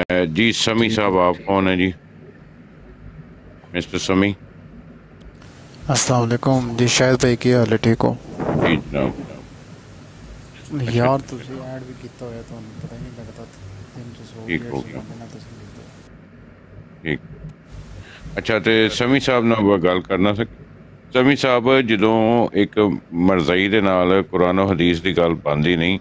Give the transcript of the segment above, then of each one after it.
جی سمی صاحب آپ کون ہیں جی؟ مسٹر سمی. السلام علیکم جی. شاہد بھائی کی حال ہے؟ ٹھیک ہو جی جناب. یار تسی ایڈ بھی کیتا ہویا تو پتہ ہی نہیں لگتا دن چ 100 ٹھیک ہو 150 گیا. بندے نہ تسی ملتے. ٹھیک. اچھا تے سمی صاحب ਨਾਲ ਗੱਲ ਕਰਨਾ ਸੀ. سمی صاحب ਜਦੋਂ ਇੱਕ ਮਰਜ਼ਈ ਦੇ ਨਾਲ ਕੁਰਾਨ و ਹਦੀਸ ਦੀ ਗੱਲ ਬਣਦੀ ਨਹੀਂ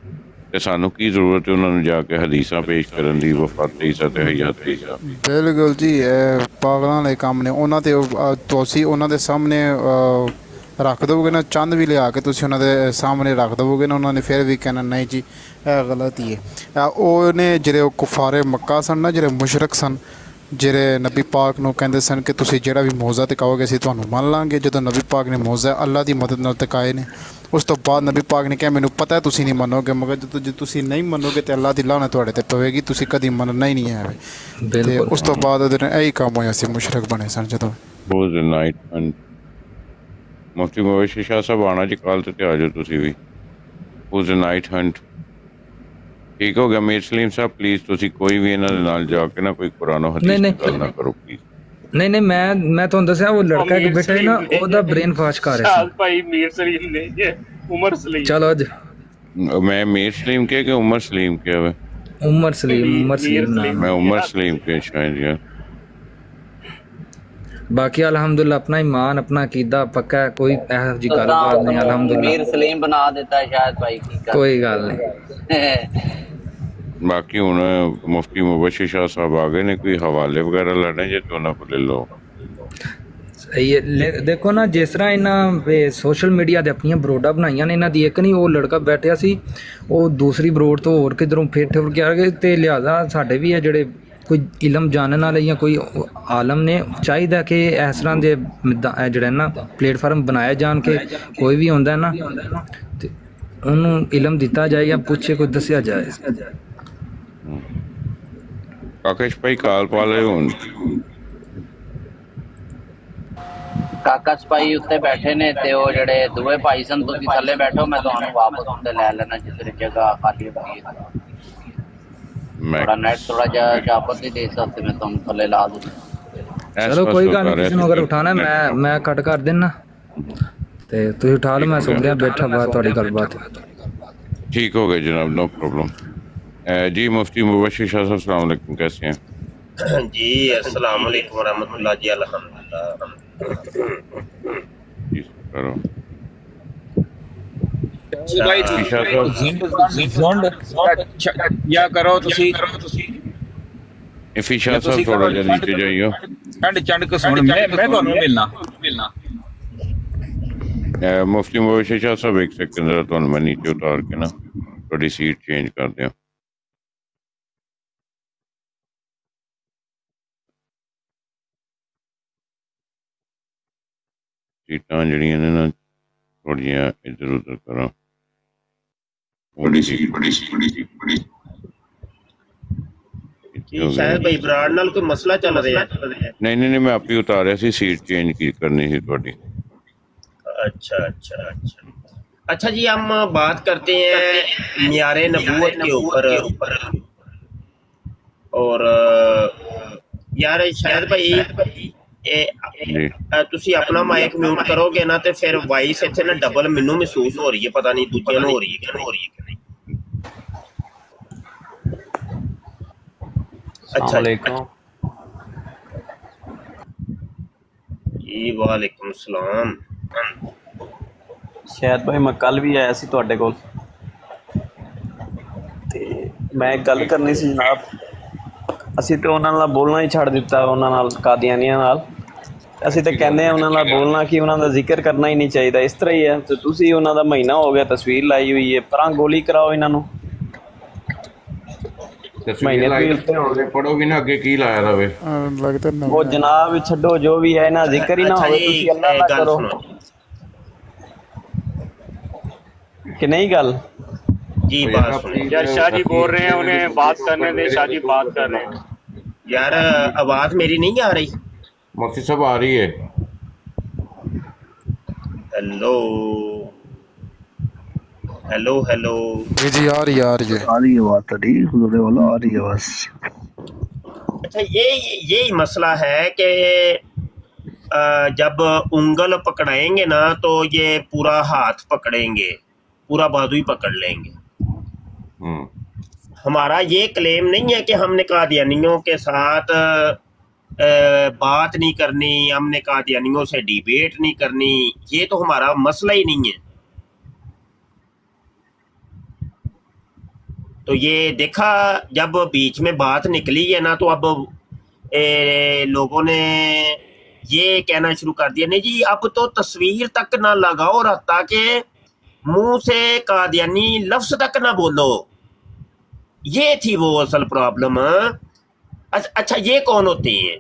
ਤੇ ਸਾਨੂੰ ਕੀ ਜ਼ਰੂਰਤ ਹੈ ਉਹਨਾਂ ਨੂੰ ਜਾ ਕੇ ਹਦੀਸਾਂ ਪੇਸ਼ ਕਰਨ ਦੀ, ਵਫਾਤ ਈਸਾ ਤੇ ਹਯਾਤ ਈਸਾ. ਬਿਲਕੁਲ ਜੀ, ਇਹ ਪਾਗਲਾਂ ਵਾਲੇ ਕੰਮ ਨੇ. ਉਹਨਾਂ ਤੇ ਤੁਸੀਂ ਉਹਨਾਂ ਦੇ ਸਾਹਮਣੇ ਰੱਖ ਦੇਵੋਗੇ ਨਾ, ਚੰਦ ਵੀ ਲਿਆ ਕੇ ਤੁਸੀਂ ਉਹਨਾਂ ਦੇ ਸਾਹਮਣੇ ਰੱਖ ਦੇਵੋਗੇ ਨਾ, ਉਹਨਾਂ ਨੇ ਫਿਰ ਵੀ ਕਹਿਣਾ ਨਹੀਂ ਜੀ ਇਹ ਗਲਤ ਹੀ ਹੈ. ਉਹਨੇ ਜਿਹੜੇ ਉਹ ਕੁਫਾਰੇ ਮੱਕਾ ਸਨ ਨਾ, ਜਿਹੜੇ ਮੁਸ਼ਰਕ ਸਨ, ਜਿਹੜੇ ਨਬੀ ਪਾਕ ਨੂੰ ਕਹਿੰਦੇ ਸਨ ਕਿ ਤੁਸੀਂ ਜਿਹੜਾ ਵੀ ਮੌਜ਼ਾ ਟਿਕਾਓਗੇ ਅਸੀਂ ਤੁਹਾਨੂੰ ਮੰਨ ਲਾਂਗੇ. ਜਦੋਂ ਨਬੀ ਪਾਕ ਨੇ ਮੌਜ਼ਾ ਅੱਲਾ ਦੀ ਮਦਦ ਨਾਲ ਟਿਕਾਏ ਨੇ, ਉਸ ਤੋਂ ਬਾਅਦ ਨਬੀ ਪਾਕ ਨੇ ਕਿਹਾ ਮੈਨੂੰ ਪਤਾ ਤੁਸੀਂ ਨਹੀਂ ਮੰਨੋਗੇ, ਮਗਰ ਜਦੋਂ ਜੇ ਤੁਸੀਂ ਨਹੀਂ ਮੰਨੋਗੇ ਤਾਂ ਅੱਲਾ ਦੀ ਲਾਹਨਤ ਤੁਹਾਡੇ 'ਤੇ ਪਵੇਗੀ, ਤੁਸੀਂ ਕਦੀ ਮੰਨਣਾ ਹੀ ਨਹੀਂ ਹੈ. ਅਤੇ ਉਸ ਤੋਂ ਬਾਅਦ ਉਹਦੇ ਨਾਲ ਇਹੀ ਕੰਮ ਹੋਇਆ ਸੀ, ਮੁਸ਼ਰਕ ਬਣੇ ਸਨ. ਜਦੋਂ ਮੁਫਤੀ ਮੁਬਸ਼ਰ ਸ਼ਾਹ ਸਾਹਿਬ ਆਉਣਾ ਜੀ ਕਾਲ ਤੇ ਆ ਜਾਓ ਤੁਸੀਂ ਵੀ. ਉਸ ਨਾਈਟ ਹੰਟ ਠੀਕ ਹੋ ਗਿਆ. ਮੀਰ ਸਲੀਮ ਸਾਹਿਬ ਪਲੀਜ਼ ਤੁਸੀਂ ਕੋਈ ਵੀ ਇਹਨਾਂ ਦੇ ਨਾਲ ਜਾ ਕੇ ਨਾ ਕੋਈ ਕੁਰਾਨ ਹਦੀਸ ਦੀ ਗੱਲ ਨਾ ਕਰੋ ਪਲੀਜ਼. ਨਹੀਂ ਨਹੀਂ, ਮੈਂ ਤੁਹਾਨੂੰ ਦੱਸਿਆ ਉਹ ਲੜਕਾ ਇੱਕ ਬੇਟਾ ਹੈ ਨਾ, ਉਹਦਾ ਬ੍ਰੇਨ ਵਾਸ਼ ਕਰ ਰਿਹਾ ਸੀ ਭਾਈ ਮੀਰ ਸਲੀਮ ਨੇ ਉਮਰ ਸਲੀਮ. ਚਲੋ ਅੱਜ میں میر سلیم کیا کہ عمر سلیم کیا ہے؟ عمر سلیم نام. میں عمر سلیم کیا شاید یار. باقی الحمدللہ اپنا ایمان اپنا عقیدہ پکا ہے, کوئی ایسا جی گل بات نہیں. الحمدللہ میر سلیم بنا دیتا ہے شاید بھائی کی کوئی گل نہیں. باقی ہوں مفتی مبشر شاہ صاحب آگے نے کوئی حوالے وغیرہ لڑنے جے تو انہوں کو لے لو. دیکھو نا جس طرح انہاں سوشل میڈیا دے اپنی بروڈاں بنائیاں نے, انہاں دی ایک نہیں وہ لڑکا بیٹھیا سی وہ دوسری بروڈ تو اور کدھروں پھر ٹھر کے آ گئے. تے لہٰذا ساڈے بھی ہے جڑے کوئی علم جاننے والے یا کوئی عالم نے چاہیے کہ اس طرح دے جڑے نا پلیٹ فارم بنائے جان کے کوئی بھی ہوندا ہے نا تے انہوں علم دیتا جائے یا پوچھے کوئی دسیا جائے. کاکش بھائی کال پا لے ہوں. کاکا سپائی اتنے بیٹھے نے تے وہ جڑے دوے بھائی سن تسی تھلے بیٹھو, میں تانوں واپس تے لے لینا جدھر جگہ خالی ہوئی ہے. تھوڑا نیٹ تھوڑا جا اجازت نہیں دے سکتے, میں تانوں تھلے لا دوں. چلو کوئی گل نہیں, کسی نوں اگر اٹھانا ہے میں کٹ کر دینا تے تسی اٹھا لو, میں سن رہا بیٹھا بات تہاڈی گل بات. ٹھیک ہو گیا جناب, نو پرابلم. جی مفتی مبشر شاہ صاحب السلام علیکم, کیسے ہیں؟ جی السلام علیکم ورحمۃ اللہ. جی الحمدللہ. یا کرو تسی افیشا صاحب تھوڑا جا نیچے جائیو. چنڈ کے سن میں تانوں ملنا. مفتی مبشر شاہ صاحب ایک سیکنڈ ذرا تانوں میں نیچے اتار کے نا تھوڑی سیٹ چینج کر دیا. سیٹاں جڑیاں نے نا تھوڑیاں ادھر ادھر کرو. شاید بھائی براڑ نال کوئی مسئلہ چل رہا ہے. نہیں میں آپ ہی اتاریا سی, سیٹ چینج کرنی سی تھوڑی. اچھا جی, ہم بات کرتے ہیں معیار نبوت کے اوپر. اور یار شاید بھائی تسی اپنا مائک میوٹ کرو گے نا تے پھر وائس اتنے نا ڈبل مینوں محسوس ہو رہی ہے, پتہ نہیں دوجیاں نوں ہو رہی ہے کہ نہیں. اچھا جی وعلیکم السلام. شاید بھائی میں کل بھی آیا سی تواڈے کول تے میں گل کرنی سی جناب. اسی تے انہاں نال بولنا ہی چھڑ دتا, انہاں نال قادیانیاں نال. اسی تے کہنے ہیں انہاں نال بولنا کہ انہاں دا ذکر کرنا ہی نہیں چاہیے. اس طرح ہی ہے تے تسی انہاں دا مہینہ ہو گیا تصویر لائی ہوئی ہے, پراں گولی کراؤ انہاں نوں. پڑھو بھی نا اگے کی لایا رہے وہ جناب چھڈو جو بھی ہے نا, ذکر ہی نہ ہوئے تسی اللہ نہ کرو کہ نہیں گل. جی بات یار شاہ جی بول رہے ہیں, انہیں بات کرنے دیں. شاہ جی بات کر رہے ہیں. یار آواز میری نہیں آ رہی؟ مفتی صاحب آ رہی ہے. ہیلو جی آ رہی ہے آواز. آ رہی ہے بات ٹھیک, حضور والا آ رہی ہے بس. अच्छा, यही मसला है कि जब उंगल पकड़ाएंगे ना तो ये पूरा हाथ पकड़ेंगे, पूरा बाजू ही पकड़ लेंगे। हमारा ये क्लेम नहीं है कि हमने कादियानियों के साथ बात नहीं करनी, हमने कादियानियों से डिबेट नहीं करनी, ये तो हमारा मसला ही नहीं है। तो ये देखा जब बीच में बात निकली है ना, तो अब लोगों ने ये कहना शुरू कर दिया, नहीं जी अब तो तस्वीर तक ना लगाओ रहता कि मुंह से कादियानी लफ्ज तक ना बोलो। ये थी वो असल प्रॉब्लम। अच्छा, ये कौन होते हैं?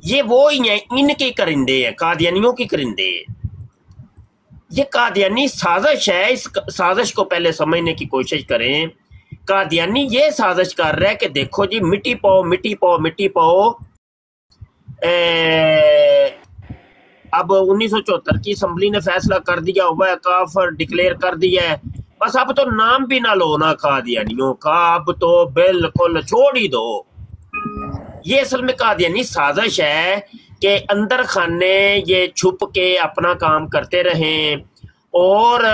ये वो ही हैं, इनके करिंदे हैं, कादियानियों की करिंदे हैं। ये कादियानी साजिश है। इस साजिश को पहले समझने की कोशिश करें। कादियानी ये साजिश कर रहा है कि देखो जी मिट्टी पाओ, मिट्टी पाओ, मिट्टी पाओ। अब 1974 की असम्बली ने फैसला कर दिया हुआ है, काफर डिक्लेयर कर दिया है, बस अब तो नाम भी ना लो ना कादियानियों का, अब तो बिल्कुल छोड़ ही दो। ये असल में कादियानी साजिश है कि अंदर खाने ये छुप के अपना काम करते रहें और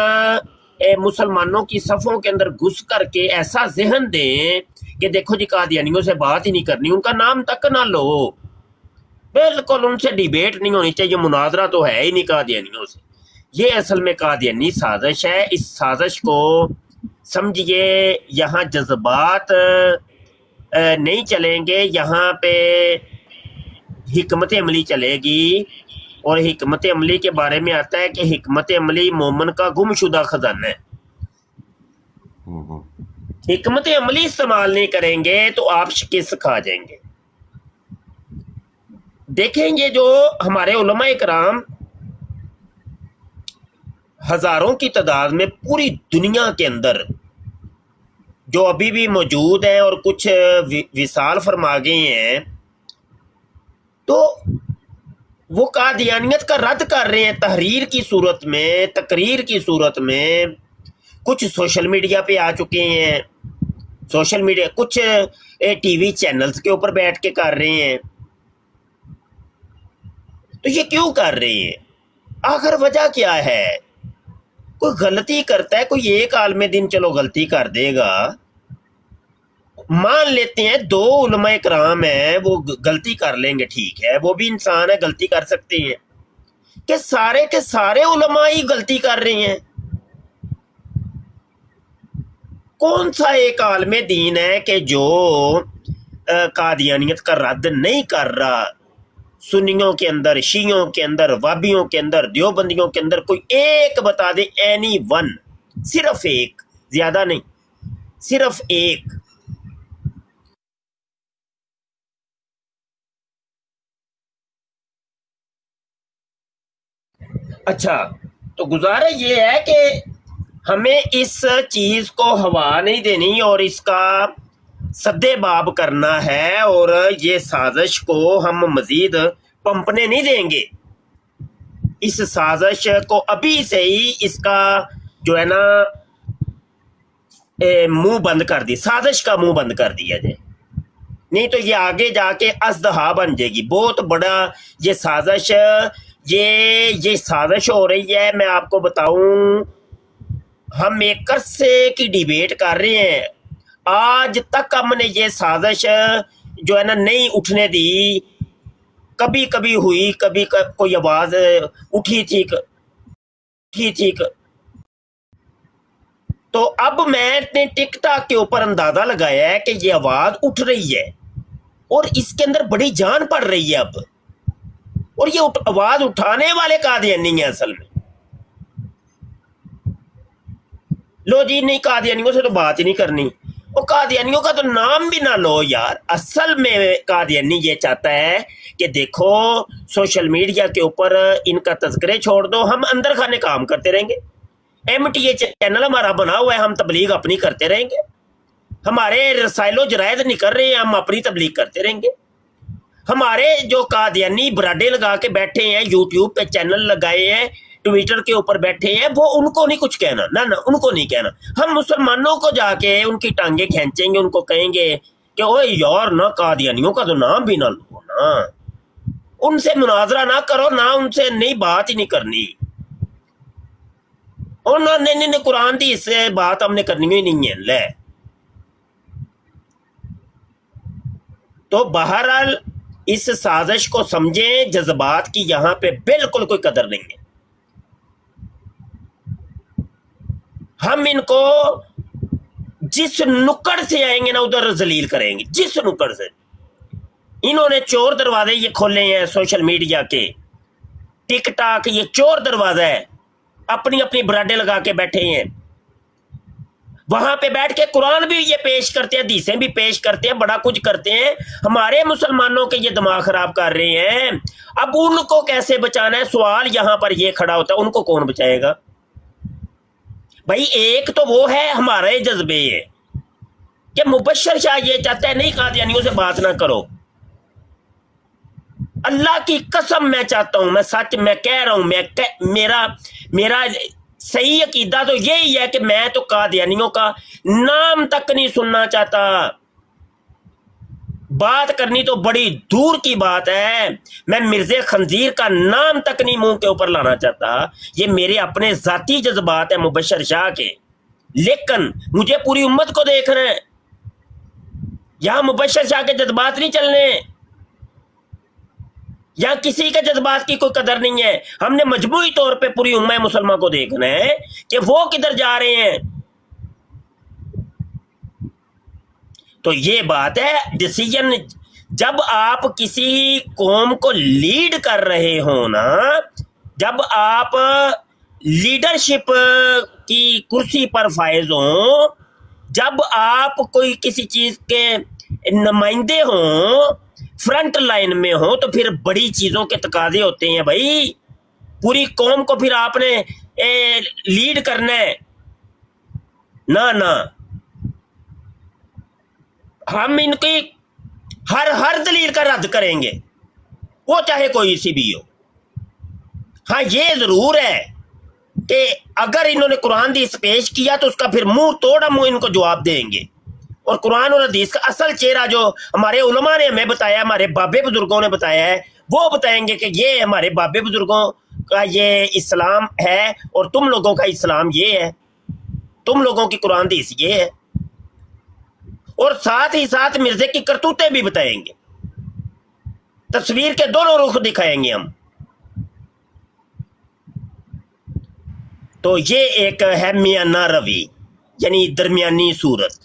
मुसलमानों की सफ़ों के अंदर घुस करके ऐसा जहन दें कि देखो जी कादियानियों से बात ही नहीं करनी, उनका नाम तक ना लो, बिल्कुल उनसे डिबेट नहीं होनी चाहिए, मुनाजरा तो है ही नहीं कादियानियों से। ये असल में कादियानी साजिश है। इस साजिश को समझिए, यहाँ जज्बात नहीं चलेंगे, यहाँ पे हिकमत अमली चलेगी। और हिकमत अमली के बारे में आता है कि हिकमत अमली मोमन का गुमशुदा खजाना है। हिकमत अमली इस्तेमाल नहीं करेंगे तो आप शिकस्त खा जाएंगे। देखेंगे जो हमारे उलमा इकराम हजारों की तादाद में पूरी दुनिया के अंदर जो अभी भी मौजूद हैं और कुछ विसाल फरमा गए हैं, तो वो कादियानियत का रद्द कर रहे हैं तहरीर की सूरत में, तकरीर की सूरत में। कुछ सोशल मीडिया पे आ चुके हैं, सोशल मीडिया कुछ टीवी चैनल्स के ऊपर बैठ के कर रहे हैं। तो ये क्यों कर रहे हैं? आखिर वजह क्या है? कोई गलती करता है, कोई एक आलमे दिन चलो गलती कर देगा, मान लेते हैं दो उलमा इकराम हैं वो गलती कर लेंगे, ठीक है, वो भी इंसान है, गलती कर सकते हैं। कि सारे के सारे उलमा ही गलती कर रहे हैं? कौन सा एक आलमे दीन है कि जो कादियानियत का रद्द नहीं कर रहा? सुन्नियों के अंदर, शियों के अंदर, वाबियों के अंदर, देवबंदियों के अंदर कोई एक बता दे, एनी वन, सिर्फ एक, ज्यादा नहीं, सिर्फ एक। अच्छा, तो गुजारा ये है कि हमें इस चीज को हवा नहीं देनी और इसका सद्देबाब करना है और ये साजिश को हम मजीद पंपने नहीं देंगे। इस साजिश को अभी से ही इसका जो है ना मुंह बंद कर दी, साजिश का मुंह बंद कर दिया जाए, नहीं तो ये आगे जाके अजदहा बन जाएगी। बहुत बड़ा ये साजिश, ये साजिश हो रही है। मैं आपको बताऊं, हम एक अरसे की डिबेट कर रहे हैं, आज तक हमने ये साजिश जो है ना नहीं उठने दी। कभी कभी हुई, कभी कोई आवाज उठी थी। तो अब मैंने टिकटॉक के ऊपर अंदाजा लगाया है कि ये आवाज उठ रही है और इसके अंदर बड़ी जान पड़ रही है अब। और ये आवाज उठाने वाले कादियानी है असल में। लो जी, नहीं कादियानियों से तो बात ही नहीं करनी, और कादियानियों का तो नाम भी ना लो यार। असल में कादियानी ये चाहता है कि देखो सोशल मीडिया के ऊपर इनका तज़किरे छोड़ दो, हम अंदर खाने काम करते रहेंगे। MTA चैनल हमारा बना हुआ है, हम तबलीग अपनी करते रहेंगे। हमारे रसाइलो जरायद निकल रहे हैं, हम अपनी तबलीग करते रहेंगे। हमारे जो कादियानी बराडे लगा के बैठे हैं, यूट्यूब पे चैनल लगाए हैं, ट्विटर के ऊपर बैठे हैं, वो उनको नहीं कुछ कहना, ना उनको नहीं कहना। हम मुसलमानों को जाके उनकी टांगे खींचेंगे, उनको कहेंगे कि ओए यार ना कादियानियों का तो नाम भी ना लो ना, उनसे मुनाजरा ना करो ना, उनसे नहीं बात ही नहीं करनी। उन्होंने नहीं कुरान दी इससे बात हमने करनी ही नहीं है ले। तो बहरहाल इस साजिश को समझें, जज्बात की यहां पे बिल्कुल कोई कदर नहीं है। हम इनको जिस नुक्कड़ से आएंगे ना उधर जलील करेंगे, जिस नुक्कड़ से। इन्होंने चोर दरवाजे ये खोले हैं सोशल मीडिया के, टिकटॉक ये चोर दरवाजा है, अपनी अपनी बराडे लगा के बैठे हैं। वहां पे बैठ के कुरान भी ये पेश करते हैं, हदीसें भी पेश करते हैं, बड़ा कुछ करते हैं। हमारे मुसलमानों के ये दिमाग खराब कर रहे हैं। अब उनको कैसे बचाना है, सवाल यहां पर ये खड़ा होता है, उनको कौन बचाएगा भाई? एक तो वो है हमारे जज्बे है कि मुबश्शिर शाह ये चाहता है नहीं कादियानियों से बात ना करो। अल्लाह की कसम मैं चाहता हूं, मैं सच मैं कह रहा हूं, मेरा सही अकीदा तो यही है कि मैं तो कादियानियों का नाम तक नहीं सुनना चाहता। बात करनी तो बड़ी दूर की बात है, मैं मिर्जे खंजीर का नाम तक नहीं मुंह के ऊपर लाना चाहता। ये मेरे अपने जाती जज्बात है मुबश्शिर शाह के, लेकिन मुझे पूरी उम्मत को देखना है। यहां मुबश्शिर शाह के जज्बात नहीं चलने, यहां किसी के जज्बात की कोई कदर नहीं है। हमने मजबूरी तौर पे पूरी उम्मा मुसलमान को देखना है कि वो किधर जा रहे हैं। तो ये बात है, डिसीजन जब आप किसी कौम को लीड कर रहे हो ना, जब आप लीडरशिप की कुर्सी पर फायज हो, जब आप कोई किसी चीज के नुमाइंदे हो, फ्रंट लाइन में हो, तो फिर बड़ी चीजों के तकाजे होते हैं भाई। पूरी कौम को फिर आपने लीड करना है ना। ना हम इनकी हर दलील का रद्द करेंगे, वो चाहे कोई सी भी हो। हाँ ये जरूर है कि अगर इन्होंने कुरान हदीस पेश किया तो उसका फिर मुंह तोड़ हम इनको जवाब देंगे। और कुरान और हदीस का असल चेहरा जो हमारे उलमा ने हमें बताया, हमारे बाबे बुजुर्गों ने बताया है, वो बताएंगे कि ये हमारे बाबे बुजुर्गों का ये इस्लाम है और तुम लोगों का इस्लाम ये है, तुम लोगों की कुरान हदीस ये है। और साथ ही साथ मिर्जे की करतूतें भी बताएंगे, तस्वीर के दोनों रुख दिखाएंगे हम। तो ये एक है मियाना रवि, यानी दरमियानी सूरत।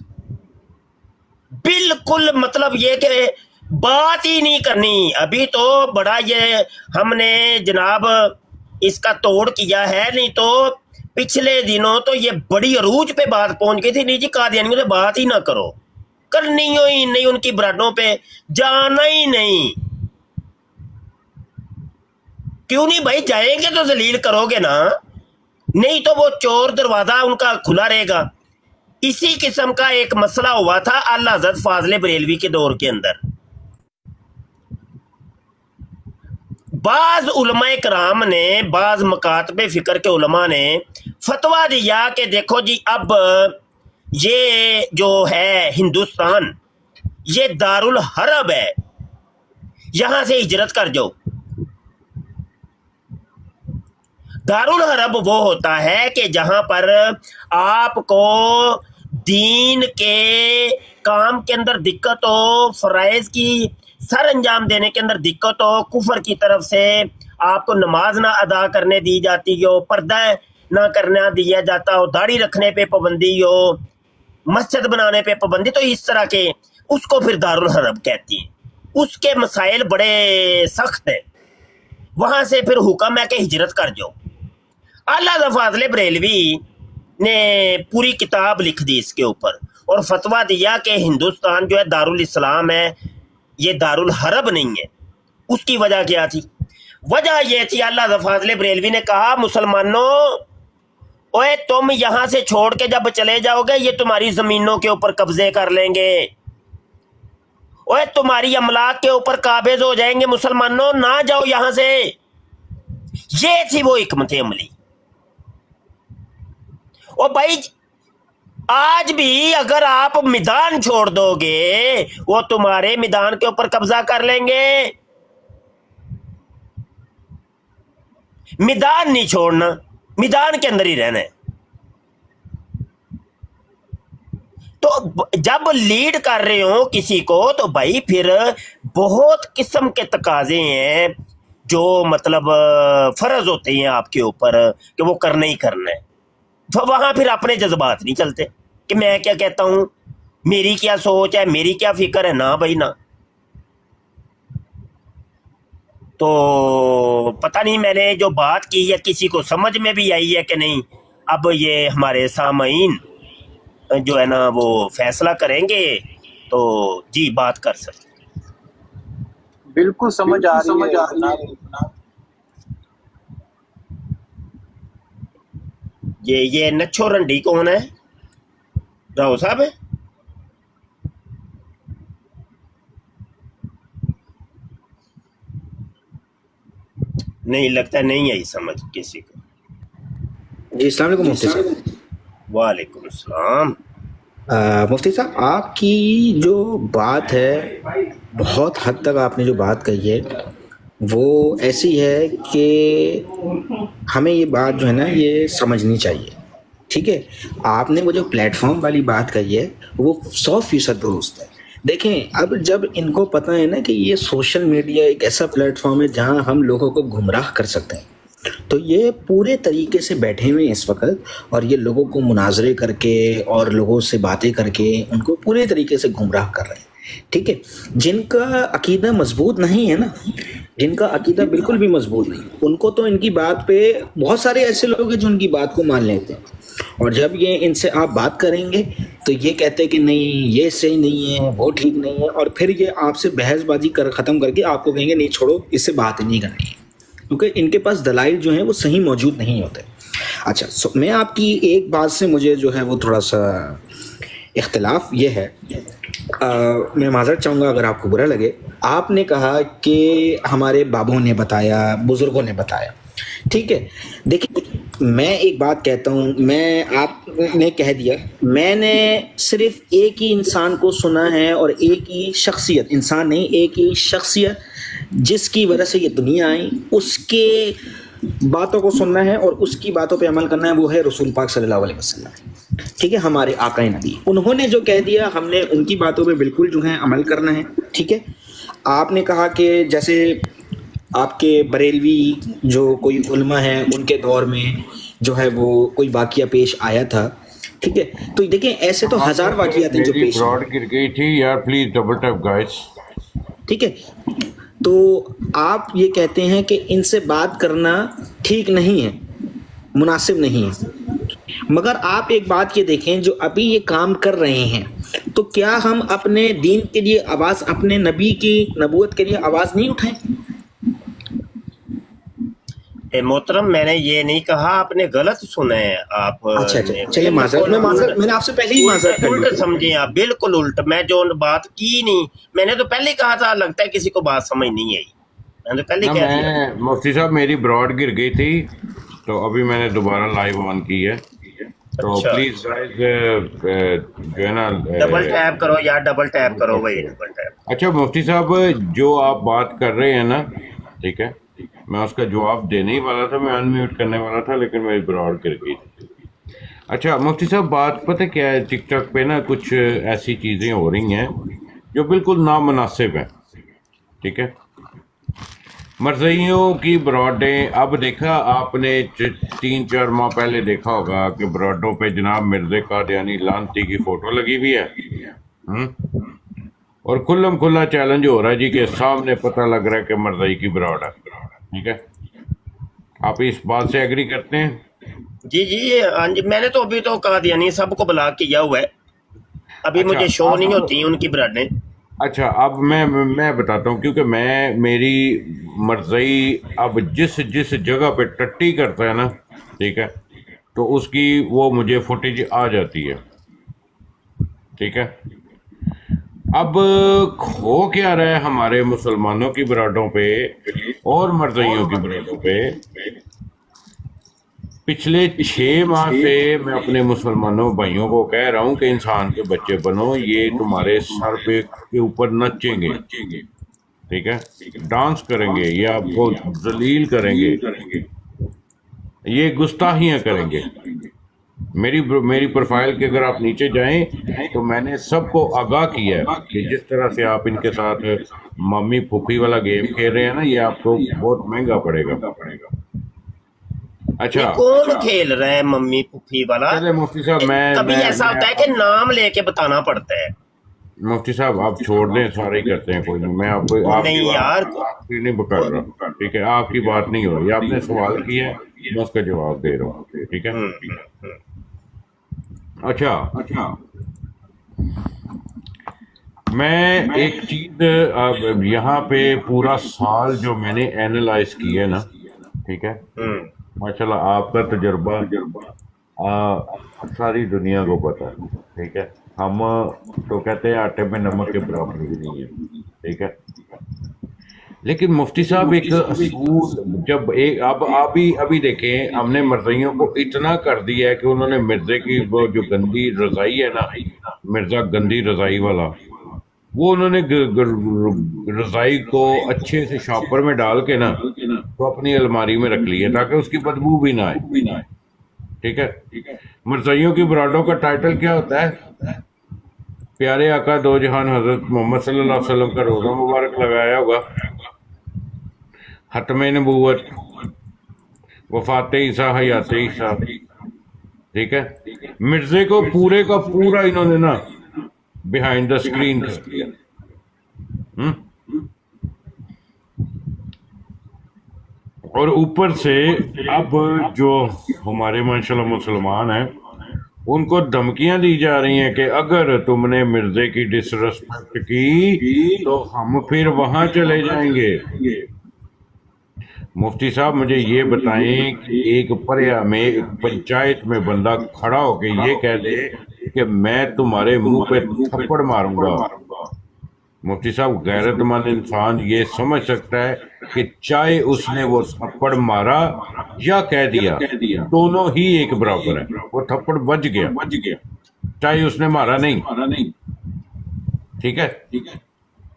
बिल्कुल मतलब ये कि बात ही नहीं करनी। अभी तो बड़ा ये हमने जनाब इसका तोड़ किया है, नहीं तो पिछले दिनों तो ये बड़ी अरूज पे बात पहुंच गई थी, नहीं जी कादियानियों से बात ही ना करो, करनी ही नहीं, उनकी बराडों पे जाना ही नहीं। क्यों नहीं भाई, जाएंगे तो जलील करोगे ना, नहीं तो वो चोर दरवाजा उनका खुला रहेगा। इसी किस्म का एक मसला हुआ था आला हज़रत फाज़िल बरेलवी के दौर के अंदर। बाज उलमाए कराम ने, बाज मकातबे फिक्र के उलमा ने फतवा दिया कि देखो जी, अब ये जो है हिंदुस्तान, ये दारुल हरब है, यहां से हिजरत कर जाओ। दारुल हरब वो होता है कि जहां पर आपको दीन के काम के अंदर दिक्कत हो, फराइज की सर अंजाम देने के अंदर दिक्कत हो, कुफर की तरफ से आपको नमाज ना अदा करने दी जाती हो, पर्दा ना करना दिया जाता हो, दाढ़ी रखने पे पाबंदी हो, मस्जिद बनाने पे पाबंदी, तो इस तरह के उसको फिर दारुल हरब कहती है। उसके मसाइल बड़े सख्त हैं, वहां से फिर हुक्म है कि हिजरत कर जाओ। आला हज़रत फाज़िल बरेलवी ने पूरी किताब लिख दी इसके ऊपर और फतवा दिया कि हिंदुस्तान जो है दारुल इस्लाम है, ये दारुल हरब नहीं है। उसकी वजह क्या थी? वजह यह थी, आला हज़रत फाज़िल बरेलवी ने कहा, मुसलमानों, ओए तुम यहां से छोड़ के जब चले जाओगे ये तुम्हारी जमीनों के ऊपर कब्जे कर लेंगे, ओए तुम्हारी अमलाक के ऊपर काबिज हो जाएंगे, मुसलमानों ना जाओ यहां से। ये थी वो हिकमत अमली। और भाई आज भी अगर आप मैदान छोड़ दोगे वो तुम्हारे मैदान के ऊपर कब्जा कर लेंगे। मैदान नहीं छोड़ना, मैदान के अंदर ही रहना है। तो जब लीड कर रहे हो किसी को तो भाई फिर बहुत किस्म के तकाजे हैं जो मतलब फर्ज होते हैं आपके ऊपर कि वो करना ही करना है। तो वहां फिर अपने जज्बात नहीं चलते कि मैं क्या कहता हूं, मेरी क्या सोच है, मेरी क्या फिक्र है। ना भाई ना। तो पता नहीं मैंने जो बात की है किसी को समझ में भी आई है कि नहीं। अब ये हमारे सामईन जो है ना वो फैसला करेंगे तो जी बात कर सकते। बिल्कुल समझ आ रही है। ये नच्छो रंडी कौन है? राव साहब है? नहीं लगता, नहीं आई समझ किसी को। जी अस्सलाम वालेकुम मुफ्ती साहब। वालेकुम अस्सलाम। मुफ्ती साहब, आपकी जो बात है, बहुत हद तक आपने जो बात कही है वो ऐसी है कि हमें ये बात जो है ना ये समझनी चाहिए। ठीक है, आपने वो जो प्लेटफॉर्म वाली बात कही है वो 100% दुरुस्त है। देखें, अब जब इनको पता है ना कि ये सोशल मीडिया एक ऐसा प्लेटफॉर्म है जहां हम लोगों को गुमराह कर सकते हैं, तो ये पूरे तरीके से बैठे हुए हैं इस वक्त और ये लोगों को मुनाजरे करके और लोगों से बातें करके उनको पूरे तरीके से गुमराह कर रहे हैं। ठीक है, जिनका अकीदा मजबूत नहीं है ना, जिनका अकीदा बिल्कुल भी मजबूत नहीं, उनको तो इनकी बात पे बहुत सारे ऐसे लोग हैं जो उनकी बात को मान लेते हैं, और जब ये इनसे आप बात करेंगे तो ये कहते हैं कि नहीं ये सही नहीं है, वो ठीक नहीं है, और फिर ये आपसे बहसबाजी कर ख़त्म करके आपको कहेंगे नहीं छोड़ो, इससे बात ही नहीं करनी है, क्योंकि इनके पास दलाइल जो हैं वो सही मौजूद नहीं होते। अच्छा, मैं आपकी एक बात से मुझे जो है वो थोड़ा सा इख्तिलाफ ये है, मैं माज़रत चाहूँगा अगर आपको बुरा लगे। आपने कहा कि हमारे बाबों ने बताया, बुज़ुर्गों ने बताया, ठीक है। देखिए, मैं एक बात कहता हूँ, मैं आपने कह दिया, मैंने सिर्फ एक ही इंसान को सुना है और एक ही शख्सियत, इंसान नहीं, एक ही शख्सियत जिसकी वजह से ये दुनिया आई, उसके बातों को सुनना है और उसकी बातों पे अमल करना है, वो है रसूल पाक सल्लल्लाहु अलैहि वसल्लम। ठीक है, हमारे आका नबी, उन्होंने जो कह दिया हमने उनकी बातों पे बिल्कुल जो है अमल करना है। ठीक है, आपने कहा कि जैसे आपके बरेलवी जो कोई उलमा है उनके दौर में जो है वो कोई वाक़या पेश आया था, ठीक है, तो देखिए ऐसे तो हज़ार वाक़यात हैं जो पेश गिर गई थी यार, प्लीज डबल टैप गाइस। ठीक है, तो आप ये कहते हैं कि इनसे बात करना ठीक नहीं है, मुनासिब नहीं है, मगर आप एक बात ये देखें, जो अभी ये काम कर रहे हैं, तो क्या हम अपने दीन के लिए आवाज़, अपने नबी की नबूवत के लिए आवाज़ नहीं उठाएं? मोहतरम, मैंने ये नहीं कहा, आपने गलत सुना है। आप अच्छा, चलिए माज़रत, मैंने आपसे पहले ही माज़रत उल्ट समझे आप, बिल्कुल उल्ट। मैं जो बात की नहीं, मैंने तो पहले कहा था, लगता है किसी को बात समझ नहीं आई, मैंने तो पहले कह दिया। मुफ्ती साहब, मेरी ब्रॉड गिर गई थी तो अभी मैंने दोबारा लाइव ऑन की है, तो प्लीज गाइस जो है ना डबल टैप करो यार, डबल टैप करो भाई, डबल टैप। अच्छा मुफ्ती साहब, जो आप बात कर रहे हैं ना, ठीक है, मैं उसका जवाब देने ही वाला था, मैं अनम्यूट करने वाला था, लेकिन मेरी ब्रॉड गिर गई थी। अच्छा मुफ्ती साहब, बात पता क्या है, टिकटॉक पे ना कुछ ऐसी चीज़ें हो रही हैं जो बिल्कुल नामुनासिब हैं, ठीक है। मरज़इयों की ब्रॉडें, अब देखा आपने 3-4 माह पहले देखा होगा कि ब्रॉडों पे जनाब मिर्ज़ा कादियानी लानती की फ़ोटो लगी हुई है, और खुल्लम खुल्ला चैलेंज हो रहा है जी के सामने पता लग रहा है कि मरज़ई की ब्रॉड है, ठीक है। आप इस बात से एग्री करते हैं? जी जी हाँ जी, मैंने तो अभी तो कादियानी सबको ब्लॉक किया हुआ है, अभी अच्छा, मुझे शो नहीं होती उनकी ब्रॉडें। अच्छा, अब मैं बताता हूँ, क्योंकि मेरी मरज़ई अब जिस जगह पे टट्टी करता है ना, ठीक है, तो उसकी वो मुझे फुटेज आ जाती है, ठीक है। अब हो क्या रहा है हमारे मुसलमानों की ब्राडों पे और मरज़इयों की ब्राडों पे, पिछले 6 माह से मैं अपने मुसलमानों भाइयों को कह रहा हूँ कि इंसान के बच्चे बनो, ये तुम्हारे सर पे के ऊपर नचेंगे, ठीक है, डांस करेंगे, ये आपको जलील करेंगे, ये गुस्ताखियां करेंगे। मेरी प्रोफाइल के अगर आप नीचे जाएं तो मैंने सबको आगाह किया है कि जिस तरह से आप इनके साथ मम्मी फूफी वाला गेम खेल रहे हैं ना, ये आपको बहुत महंगा पड़ेगा। अच्छा, कौन खेल रहा है मम्मी फूफी वाला? मुफ्ती साहब, कभी ऐसा होता है कि नाम लेके बताना पड़ता है। मुफ्ती साहब आप छोड़ दें, सारे ही करते हैं, कोई नहीं, मैं आपको नहीं यार नहीं पकड़ रहा, ठीक है, आपकी बात नहीं हो रही, आपने सवाल किया है, मैं उसका जवाब दे रहा हूँ, ठीक है। अच्छा, मैं एक चीज अब यहाँ पे पूरा साल जो मैंने एनालाइज किया ना, ठीक है, माशाल्लाह आपका तजुर्बा सारी दुनिया को पता है, ठीक है, हम तो कहते हैं आटे में नमक के बराबर भी नहीं है, ठीक है। लेकिन मुफ्ती साहब एक असूल जब एक अब अभी देखें, हमने मर्ज़इयों को इतना कर दिया है कि उन्होंने मिर्जे की वो जो गंदी रज़ाई है ना, मिर्जा गंदी रज़ाई वाला, वो उन्होंने रज़ाई को अच्छे से शॉपर में डाल के ना तो अपनी अलमारी में रख लिया ताकि उसकी बदबू भी ना आए, ठीक है। मर्ज़इयों की बराडों का टाइटल क्या होता है? प्यारे आका दो जहान हजरत मोहम्मद सल्लल्लाहु अलैहि वसल्लम का रोज़ा मुबारक लगाया होगा, खत्म नबूवत, वफात ईसा, हयात ईसा, ठीक है। मिर्जे को पूरे का पूरा इन्होंने ना बिहाइंड द स्क्रीन कर दिया, और ऊपर से अब जो हमारे माशाल्लाह मुसलमान हैं उनको धमकियां दी जा रही हैं कि अगर तुमने मिर्जे की डिसरिस्पेक्ट की तो हम फिर वहां चले जाएंगे। मुफ्ती साहब मुझे ये बताएं कि एक पर्या में, एक पंचायत में बंदा खड़ा होके ये कह दे कि मैं तुम्हारे मुंह पे थप्पड़ मारूंगा, मुफ्ती साहब गैरतमंद इंसान ये समझ सकता है कि चाहे उसने वो थप्पड़ मारा या कह दिया, दोनों ही एक बराबर है, वो थप्पड़ बज गया, चाहे उसने मारा नहीं, ठीक है,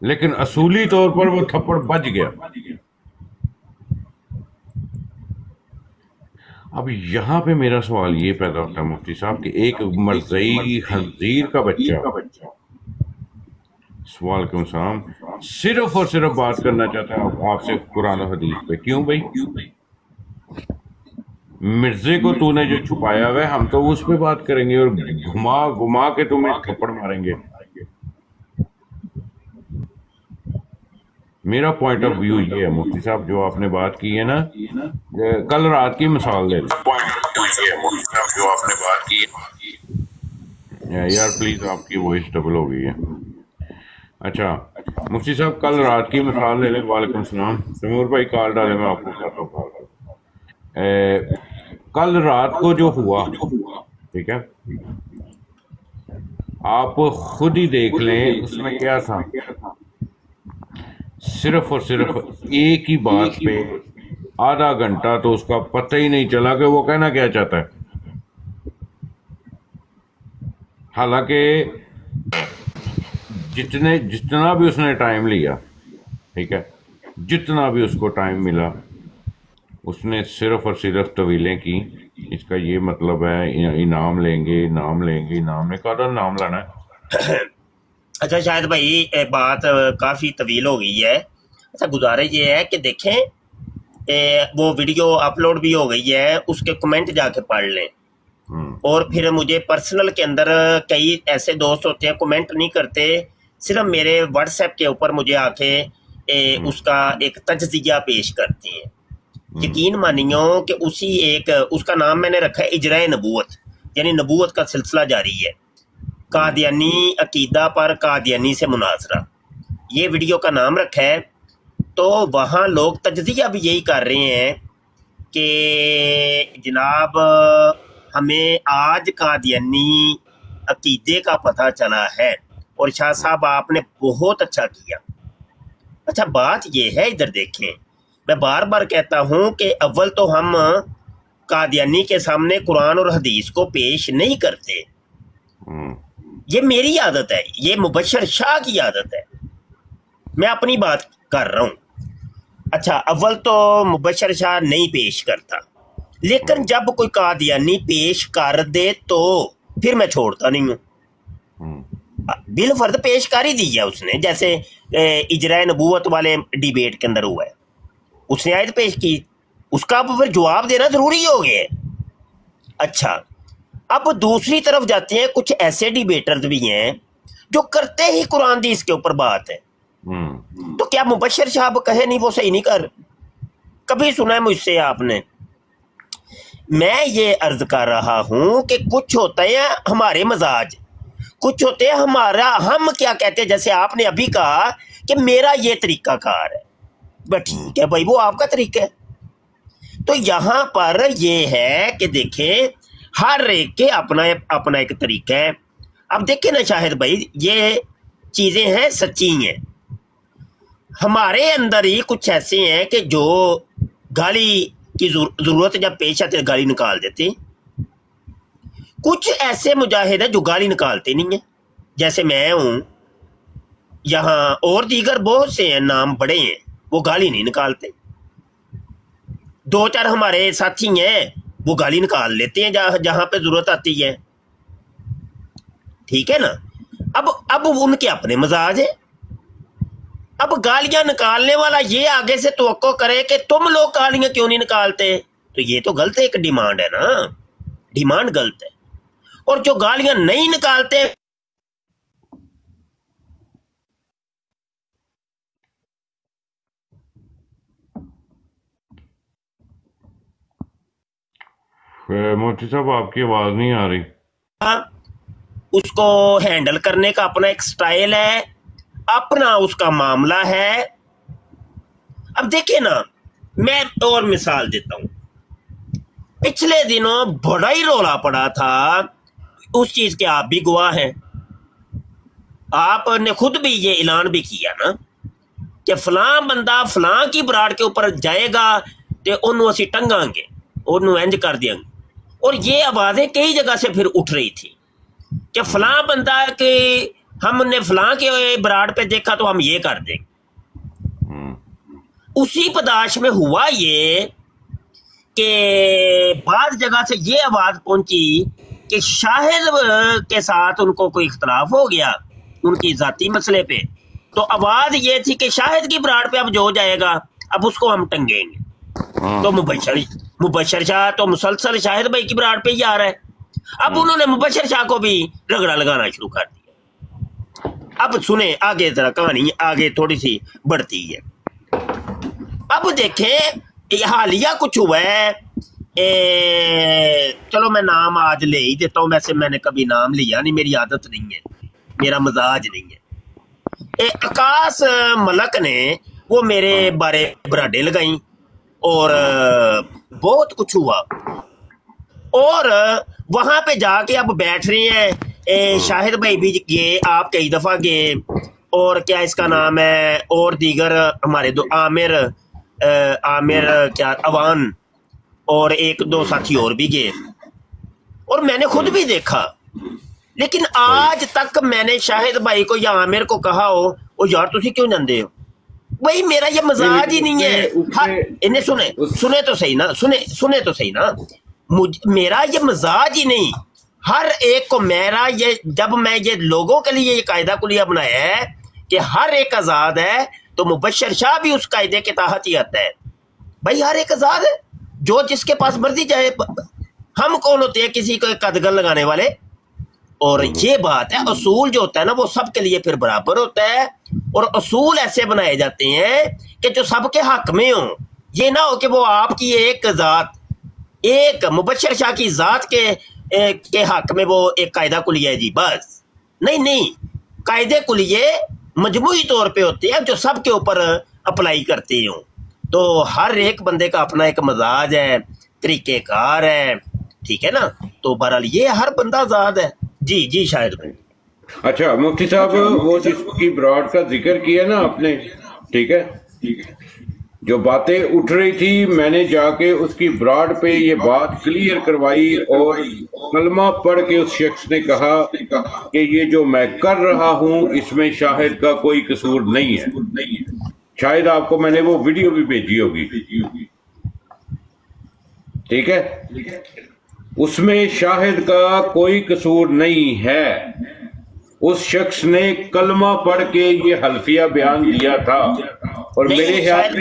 लेकिन असूली तौर पर वो थप्पड़ बज गया। अब यहाँ पे मेरा सवाल ये पैदा होता है मुफ्ती साहब कि एक मर्ज़ई खंजीर का बच्चा, वालेकुम सलाम, सिर्फ और सिर्फ बात करना चाहता है आपसे कुरान और हदीस पे। क्यों भाई? मिर्जे को तूने जो छुपाया हुआ है, हम तो उस पे बात करेंगे और घुमा घुमा के तुम्हें थप्पड़ मारेंगे। मेरा पॉइंट ऑफ व्यू ये है मुफ्ती साहब, जो आपने बात की है ना, कल रात की मिसाल ले जो आपने बात की यार, प्लीज आपकी वॉइस डबल हो गई है। अच्छा मुफ्ती साहब, कल रात की मिसाल ले लें। वालेकुम सलाम, तैमूर भाई कॉल डाले, मैं आपको करता हूँ। कल रात को जो हुआ, ठीक है, आप खुद ही देख लें उसमें क्या था। सिर्फ और सिर्फ एक ही बात पे आधा घंटा तो उसका पता ही नहीं चला कि वो कहना क्या चाहता है। हालांकि जितना भी उसने टाइम लिया, ठीक है, जितना भी उसको टाइम मिला, उसने सिर्फ और सिर्फ तवीलें की। इसका ये मतलब है इनाम लेंगे, इनाम लेंगे, इनाम ने कहा नाम लाना है। अच्छा शायद भाई बात काफ़ी तवील हो गई है। अच्छा गुजारिश ये है कि देखें वो वीडियो अपलोड भी हो गई है, उसके कमेंट जाके पढ़ लें। और फिर मुझे पर्सनल के अंदर कई ऐसे दोस्त होते हैं कमेंट नहीं करते, सिर्फ मेरे व्हाट्सएप के ऊपर मुझे आके उसका एक तजज़िया पेश करते हैं। यकीन मानियो कि उसका नाम मैंने रखा है इजराए नबूवत, यानी नबूवत का सिलसिला जारी है, कादियानी अकीदा पर कादियानी से मुनाजरा, ये वीडियो का नाम रखा है। तो वहाँ लोग तजज़िया भी यही कर रहे हैं कि जनाब हमें आज कादियानी अकीदे का पता चला है, और शाह साहब आपने बहुत अच्छा किया। अच्छा बात ये है, इधर देखें, मैं बार बार कहता हूँ कि अव्वल तो हम قادیانی کے سامنے قرآن اور حدیث کو پیش نہیں کرتے. یہ میری عادت ہے, یہ مبشر شاہ کی عادت ہے, میں اپنی بات کر رہا ہوں. اچھا, اول تو مبشر شاہ نہیں پیش کرتا, لیکن جب کوئی قادیانی پیش کر دے تو پھر میں چھوڑتا نہیں ہوں. بالفرض پیش کر ہی دی ہے اس نے, جیسے اجرائے نبوت والے ڈیبیٹ کے اندر ہوا ہے, اس نے آیت پیش کی, اس کا اب پھر جواب دینا ضروری ہو گیا. اچھا, اب دوسری طرف جاتے ہیں, کچھ ایسے ڈیبیٹرز بھی ہیں جو کرتے ہی قرآن حدیث کے اوپر بات ہے. تو کیا مبشر صاحب کہے نہیں وہ صحیح نہیں کر؟ کبھی سنا ہے مجھ سے آپ نے؟ میں یہ عرض کر رہا ہوں کہ کچھ ہوتے ہیں ہمارے مزاج, کچھ ہوتے ہیں ہمارا, ہم کیا کہتے ہیں, جیسے آپ نے ابھی کہا کہ میرا یہ طریقہ کار ہے, بس ٹھیک ہے بھائی, وہ آپ کا طریقہ ہے. تو یہاں پر یہ ہے کہ دیکھیں ہر ایک کے اپنا ایک طریقہ ہے. اب دیکھیں نا شاہد بھائی, یہ چیزیں ہیں سچی ہیں. ہمارے اندر ہی کچھ ایسے ہیں کہ جو گالی کی ضرورت جب پیش آتے گالی نکال دیتے ہیں. کچھ ایسے مجاہد ہیں جو گالی نکالتے نہیں ہیں, جیسے میں ہوں, یہاں اور دیگر بہت سے ہیں, نام بڑے ہیں, وہ گالی نہیں نکالتے. دو چار ہمارے ساتھی ہیں وہ گالی نکال لیتے ہیں جہاں پہ ضرورت آتی ہے. ٹھیک ہے نا. اب ان کے اپنے مزاج ہیں. اب گالیاں نکالنے والا یہ آگے سے توقع کرے کہ تم لوگ گالیاں کیوں نہیں نکالتے, تو یہ تو غلط ایک ڈیمانڈ ہے نا, ڈیمانڈ غلط ہے. اور جو گالیاں نہیں نکالتے مفتی صاحب آپ کی آواز نہیں آ رہی. اس کو ہینڈل کرنے کا اپنا ایک سٹائل ہے, اپنا اس کا معاملہ ہے. اب دیکھیں نا, میں اور مثال دیتا ہوں. پچھلے دنوں بڑا ہی رولا پڑا تھا, اس چیز کے آپ بھی گواہ ہیں, آپ نے خود بھی یہ اعلان بھی کیا نا کہ فلاں بندہ فلاں کی براڑ کے اوپر جائے گا تو انہوں اسی ٹنگاں گے, انہوں انج کر دیں گے. اور یہ آوازیں کئی جگہ سے پھر اٹھ رہی تھی کہ فلاں بندہ کہ ہم نے فلاں کے براڑ پہ دیکھا تو ہم یہ کر دیں. اسی پداش میں ہوا یہ کہ بعض جگہ سے یہ آواز پہنچی کہ شاہد کے ساتھ ان کو کوئی اختلاف ہو گیا ان کی ذاتی مسئلے پہ, تو آواز یہ تھی کہ شاہد کی براڑ پہ اب جو جائے گا اب اس کو ہم ٹنگیں گے. تو مبشر شاہ تو مسلسل شاہد بھائی کی براڑ پہ ہی آ رہا ہے. اب انہوں نے مبشر شاہ کو بھی رگڑا لگانا شروع کر دیا. اب سنیں آگے ذرا کہانی آگے تھوڑی سی بڑھتی ہے. اب دیکھیں حالیہ کچھ ہوا ہے, چلو میں نام آج لے ہی دیتا ہوں, ویسے میں نے کبھی نام لیا نہیں, میری عادت نہیں ہے, میرا مزاج نہیں ہے. آکاش ملک نے وہ میرے بارے براڈے لگائیں اور بہت کچھ ہوا, اور وہاں پہ جا کے اب بیٹھ رہے ہیں. شاہد بھائی بھی گئے, آپ کئی دفعہ گئے, اور کیا اس کا نام ہے, اور دیگر ہمارے دو عامر کیا اوان, اور ایک دو ساتھی اور بھی گئے, اور میں نے خود بھی دیکھا. لیکن آج تک میں نے شاہد بھائی کو یا عامر کو کہا ہو او یار تسی کیوں جاندے ہو, بھائی میرا یہ مزاج ہی نہیں ہے. انہیں سنے تو صحیح نا, میرا یہ مزاج ہی نہیں. ہر ایک کو میرا یہ, جب میں یہ لوگوں کے لیے یہ قاعدہ کلیہ بنایا ہے کہ ہر ایک آزاد ہے, تو مبشر شاہ بھی اس قاعدے کے تحت ہی آتا ہے. بھائی ہر ایک آزاد ہے, جو جس کے پاس مرضی جائے. ہم کون ہوتے ہیں کسی کو قدغن لگانے والے؟ اور یہ بات ہے, اصول جو ہوتا ہے نا وہ سب کے لیے پھر برابر ہوتا ہے, اور اصول ایسے بنائے جاتے ہیں کہ جو سب کے حق میں ہوں. یہ نہ ہو کہ وہ آپ کی ایک ذات, ایک مبشر شاہ کی ذات کے حق میں وہ ایک قاعدہ کلیہ ہے جی بس. نہیں, قاعدے کلیہ مجموعی طور پہ ہوتے ہیں جو سب کے اوپر اپلائی کرتے ہوں. تو ہر ایک بندے کا اپنا ایک مزاج ہے, طریقہ کار ہے, ٹھیک ہے نا. تو بہرحال یہ ہر بندہ آزاد ہے. جی شاید بھائی. اچھا مفتی صاحب, وہ جس کی براڈ کا ذکر کیا نا آپ نے, ٹھیک ہے, جو باتیں اٹھ رہی تھی میں نے جا کے اس کی براڈ پہ یہ بات کلیئر کروائی اور کلمہ پڑھ کے اس شخص نے کہا کہ یہ جو میں کر رہا ہوں اس میں شاہد کا کوئی قصور نہیں ہے. شاید آپ کو میں نے وہ ویڈیو بھی بھیجی ہوگی, ٹھیک ہے, اس میں شاہد کا کوئی قصور نہیں ہے. اس شخص نے کلمہ پڑھ کے یہ حلفیہ بیان دیا تھا اور میرے شاہد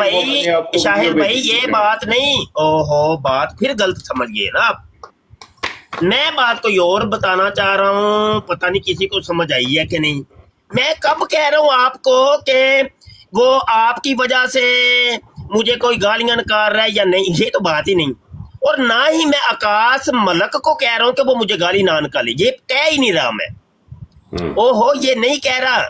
بھائی یہ بات نہیں, اوہو بات پھر غلط سمجھ گئے نا آپ. میں بات کوئی اور بتانا چاہ رہا ہوں, پتہ نہیں کسی کو سمجھ آئی ہے کہ نہیں. میں کب کہہ رہا ہوں آپ کو کہ وہ آپ کی وجہ سے مجھے کوئی گالیاں نکال رہا ہے یا نہیں, یہ تو بات ہی نہیں. اور نہ ہی میں آکاش ملک کو کہہ رہا ہوں کہ وہ مجھے گالی نہ نکالے, یہ کہہ ہی نہیں رہا میں. اوہو یہ نہیں کہہ رہا.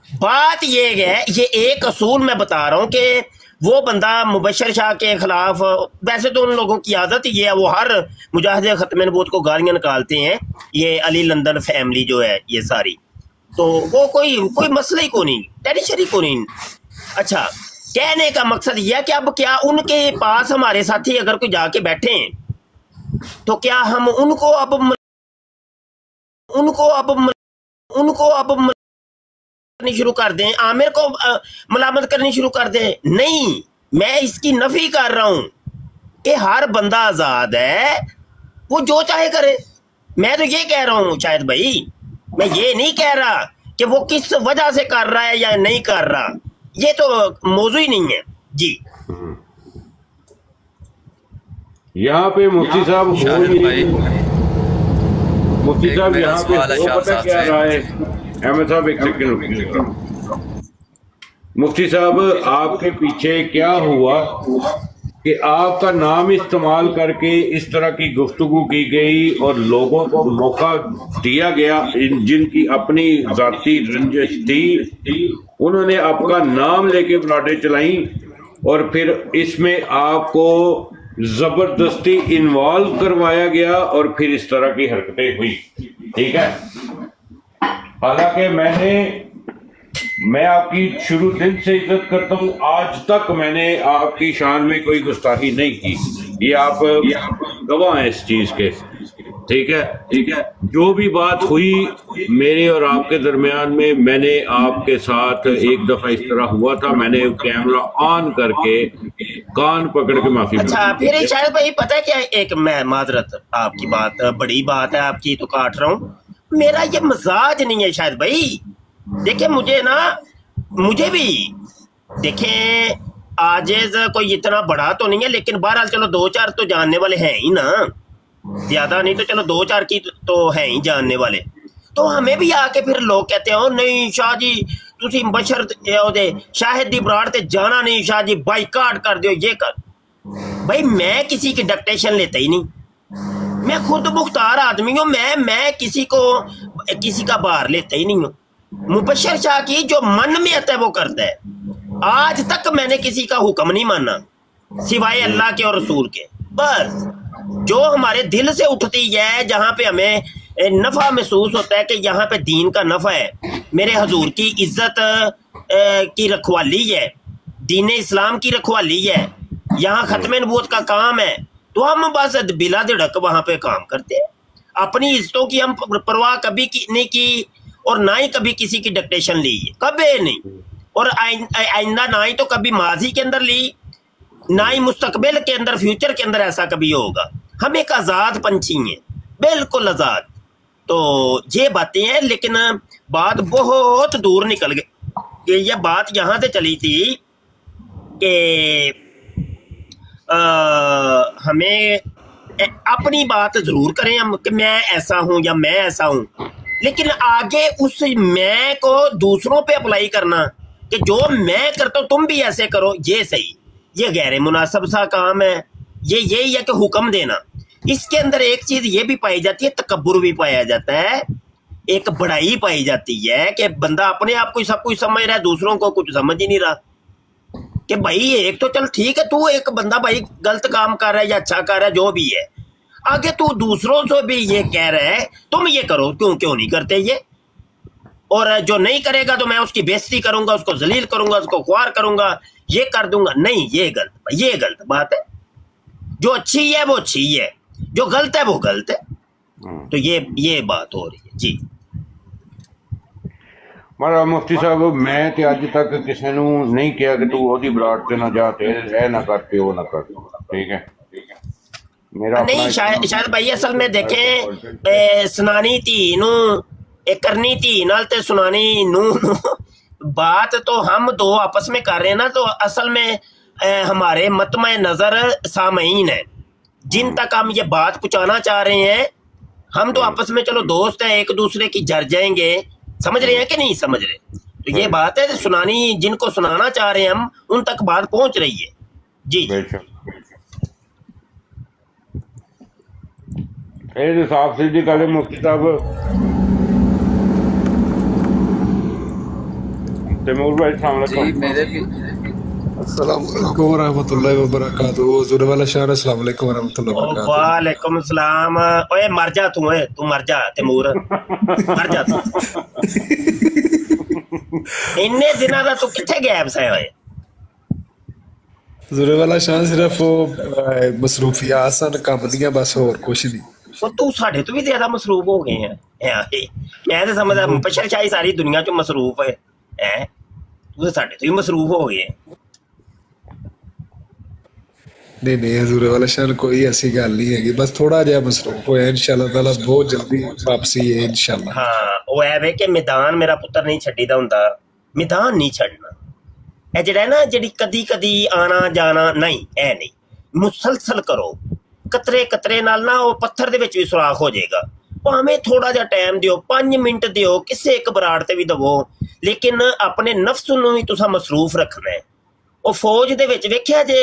بات یہ ہے, یہ ایک اصول میں بتا رہا ہوں کہ وہ بندہ مبشر شاہ کے خلاف, ویسے تو ان لوگوں کی عادت یہ ہے, وہ ہر مجاہد ختم نبوت کو گالیاں نکالتے ہیں, یہ علی لندن فیملی جو ہے یہ ساری, تو وہ کوئی مسئلہ ہی کو نہیں, ٹینشن کو نہیں. اچھا, کہنے کا مقصد یہ ہے کہ اب کیا ان کے پاس ہمارے ساتھی اگر کوئی جا کے بیٹھے ہیں تو کیا ہم ان کو اب کرنی شروع کر دیں, عامر کو ملامت کرنی شروع کر دیں؟ نہیں, میں اس کی نفی کر رہا ہوں کہ ہر بندہ آزاد ہے, وہ جو چاہے کرے. میں تو یہ کہہ رہا ہوں شاید بھائی, میں یہ نہیں کہہ رہا کہ وہ کس وجہ سے کر رہا ہے یا نہیں کر رہا, یہ تو موضوع ہی نہیں ہے. جی یہاں پہ مفتی صاحب یہاں پہ پتہ کیا رہا ہے, احمد صاحب ایک سیکنڈ. مفتی صاحب آپ کے پیچھے کیا ہوا کہ آپ کا نام استعمال کر کے اس طرح کی گفتگو کی گئی اور لوگوں کو موقع دیا گیا جن کی اپنی ذاتی رنجش تھی, انہوں نے آپ کا نام لے کے بلاڈیں چلائیں اور پھر اس میں آپ کو زبردستی انوالو کروایا گیا اور پھر اس طرح کی حرکتیں ہوئی. ٹھیک ہے, حالانکہ میں آپ کی شروع دن سے عزت کرتا ہوں, آج تک میں نے آپ کی شان میں کوئی گستاخی نہیں کی, یہ آپ گواہ ہیں اس چیز کے. ٹھیک ہے, جو بھی بات ہوئی میرے اور آپ کے درمیان میں نے آپ کے ساتھ ایک دفعہ اس طرح ہوا تھا, میں نے کیمرہ آن کر کے کان پکڑ کے معافی. اچھا پھر شاید بھائی پتہ کیا, ایک میں معذرت, آپ کی بات بڑی بات ہے آپ کی تو کاٹ رہا ہوں, میرا یہ مزاج نہیں ہے شاید بھائی. دیکھیں مجھے بھی دیکھیں عاجز کوئی اتنا بڑا تو نہیں ہے, لیکن بہرحال چلو 2-4 تو جاننے والے ہیں ہی نا, زیادہ نہیں تو چلو 2-4 کی تو ہیں ہی جاننے والے. تو ہمیں بھی آ کے پھر لوگ کہتے ہیں نہیں شاہ جی تسی مبشر شاہد دی براڑ تے جانا نہیں, شاہ جی بائیکاٹ کر دیو, یہ کر. بھائی میں کسی کی ڈکٹیشن لیتا ہی نہیں, میں خود مختار آدمی ہوں, میں کسی کا بار لیتا ہی نہیں ہوں. مبشر شاہ کی جو من میں آتا ہے وہ کرتا ہے. آج تک میں نے کسی کا حکم نہیں مانا سوائے اللہ کے اور رسول کے. بس جو ہمارے دل سے اٹھتی ہے, جہاں پہ ہمیں نفع محسوس ہوتا ہے کہ یہاں پہ دین کا نفع ہے, میرے حضور کی عزت کی رکھوالی ہے, دین اسلام کی رکھوالی ہے, یہاں ختم نبوت کا کام ہے, تو ہم بس بلا دھڑک وہاں پہ کام کرتے ہیں. اپنی عزتوں کی ہم پرواہ کبھی نہیں کی اور نہ ہی کبھی کسی کی ڈکٹیشن لی, کبھی نہیں, اور آئندہ نہ ہی تو کبھی ماضی کے اندر لی, نہ ہی مستقبل کے اندر فیوچر کے اندر ایسا کبھی ہوگا. ہم ایک آزاد پنچھی ہیں, بالکل آزاد. تو یہ باتیں ہیں, لیکن بات بہت دور نکل گئی کہ یہ بات یہاں سے چلی تھی کہ ہمیں اپنی بات ضرور کریں ہم کہ میں ایسا ہوں یا میں ایسا ہوں, لیکن آگے اس میں کو دوسروں پہ اپلائی کرنا کہ جو میں کرتا ہوں تم بھی ایسے کرو, یہ صحیح, یہ غیر مناسب سا کام ہے. یہی ہے کہ حکم دینا. اس کے اندر ایک چیز یہ بھی پائی جاتی ہے, تکبر بھی پایا جاتا ہے, ایک بڑائی پائی جاتی ہے کہ بندہ اپنے آپ کو سب کچھ سمجھ رہا ہے, دوسروں کو کچھ سمجھ ہی نہیں رہا. کہ بھائی ایک تو چل ٹھیک ہے, تو ایک بندہ بھائی غلط کام کر رہا ہے یا اچھا کر رہا ہے جو بھی ہے, آگے تو دوسروں سے بھی یہ کہہ رہا ہے تم یہ کرو, کیوں نہیں کرتے یہ, اور جو نہیں کرے گا تو میں اس کی بےزتی کروں گا, اس کو ذلیل کروں گا, اس کو خوار کروں گا, یہ کر دوں گا. نہیں, یہ غلط بات ہے. جو اچھی ہے وہ اچھی ہے, جو غلط ہے وہ غلط ہے. تو یہ بات ہو رہی ہے جی. مہاراج مفتی صاحب میں تے اج تک کسی نو نہیں کہا کہ تو اودی براٹ تے نہ جا تے اے نہ کر تے وہ نہ کر. ٹھیک ہے, میرا نہیں شاید بھائی اصل میں دیکھیں سنانی تھی نو کرنی تھی نال تے سنانی نو بات تو ہم دو آپس میں کر رہے ہیں نا, تو اصل میں ہمارے مطمع نظر سامعین ہیں جن تک ہم یہ بات پہنچانا چاہ رہے ہیں. ہم تو آپس میں چلو دوست ہیں, ایک دوسرے کی جر جائیں گے, سمجھ رہے ہیں کہ نہیں سمجھ رہے. تو یہ بات ہے سنانی جن کو سنانا چاہ رہے ہیں ہم ان تک بات پہنچ رہی ہے جی. صاف سی گل ہے مفتی صاحب. تیمور بھائی السلام علیکم. السلام علیکم ورحمۃ اللہ وبرکاتہ. حضور والا شہر السلام علیکم ورحمۃ اللہ وبرکاتہ. وعلیکم السلام. اوے مر جا تو مر جا تیمور, مر جا تو. اننے دنوں دا تو کتنے غائب سے ہوئے؟ حضور والا شہر صرف مصروفیات سن کام دیاں بس, اور کچھ نہیں. تو ساڈے تو بھی زیادہ مصروف ہو گئے ہیں. میں تو سمجھدا بشر شاہی ساری دنیا چ مصروف ہے, تو ساڈے تو بھی مصروف ہو گئے. نہیں حضور والا شہر کوئی ایسی گل نہیں ہے, بس تھوڑا جہا مصروف ہویا. انشاءاللہ تعالی بہت جلدی واپسی ہے انشاءاللہ. ہاں وہ ہے کہ میدان میرا پتر نہیں چھڈی دا ہوندا, میدان نہیں چھڈنا. اے جڑا ہے نا جڑی کدی کدی آنا جانا نہیں, اے نہیں, مسلسل کرو. قطرے قطرے نال نا وہ پتھر دے وچ بھی سوراخ ہو جائے گا. پاویں تھوڑا جا ٹائم دیو, 5 منٹ دیو, کسے ایک براڑ تے بھی دو, لیکن اپنے نفس نو بھی تساں مصروف رکھنا ہے. وہ فوج دے وچ ویکھیا جے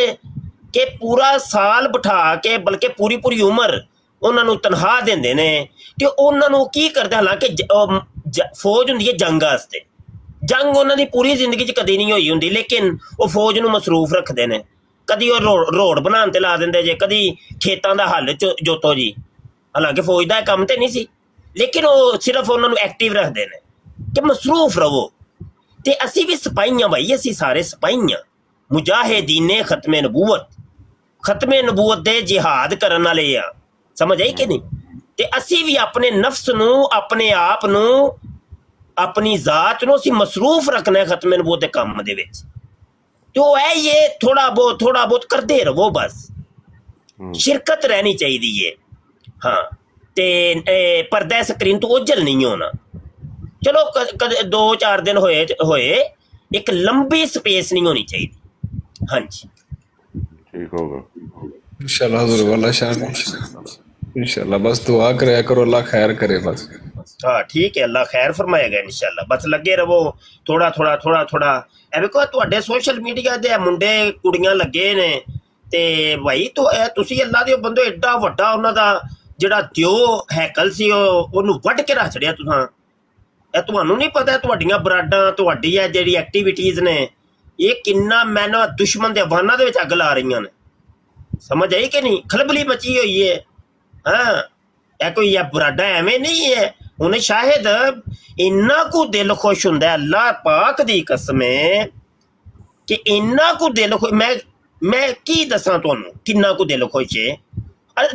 کہ پورا سال بٹھا کے بلکہ پوری عمر انہاں نو تنخواہ دیندے نے, تے انہاں نو کی کردے, حالانکہ فوج ہوندی ہے جنگ واسطے, جنگ انہاں دی پوری زندگی چ کدی نہیں ہوئی ہوندی, لیکن وہ فوج نو مصروف رکھدے نے. کدی وہ روڈ بنان تے لا دیندے جے, کدی کھیتاں دا حل جوتو جی, حالانکہ فوج دا کام تے نہیں سی, لیکن وہ صرف انہاں نو ایکٹیو رکھدے نے کہ مصروف رہو. تے اسی بھی سپاہیاں بھائی, اسی سارے سپاہیاں مجاہدین ختم نبوت دے جہاد کرن والے آ, سمجھ آئی کہ نہیں. تے اسی بھی اپنے نفس نو, اپنے آپ نو, اپنی ذات نو اسی مصروف رکھنا ہے ختم نبوت دے کام دے وچ. تو ہے یہ تھوڑا بہت کردے رہو, بس شرکت رہنی چاہیے. ہاں تے پردہ سکرین تو اجل نہیں ہونا. چلو 2-4 دن ہوئے, ایک لمبی سپیس نہیں ہونی چاہیے. ہاں جی ٹھیک ہوگا انشاءاللہ. حضور والا شان انشاءاللہ, بس دعا کریا کرو, اللہ خیر کرے بس. ہاں ٹھیک ہے, اللہ خیر فرمائے گا انشاءاللہ. بس لگے رہو تھوڑا. اے ویکھو تواڈے سوشل میڈیا دے منڈے کڑیاں لگے نے, تے بھائی تسی اللہ دے بندو ایڈا وڈا انہاں دا جڑا دیو ہیکل سی اونوں وڈ کے رکھ چھڑیا تساں. اے تانوں نہیں پتہ تواڈیاں براڈاں, تواڈی اے جڑی ایکٹیویٹیز نے, یہ کنا میں دشمن دے واناں دے وچ اگ لا رہیاں نے. سمجھ آئی کہ نہیں, کھلبلی مچی ہوئی ہے. ہاں اے کوئی براڈا ایویں نہیں ہے. انہیں شاہد انہاں کو دل خوش ہوندا ہے, اللہ پاک دی قسم ہے کہ انہاں کو دل خوش, میں کی دساں تانوں کنا کو دل خوش ہے.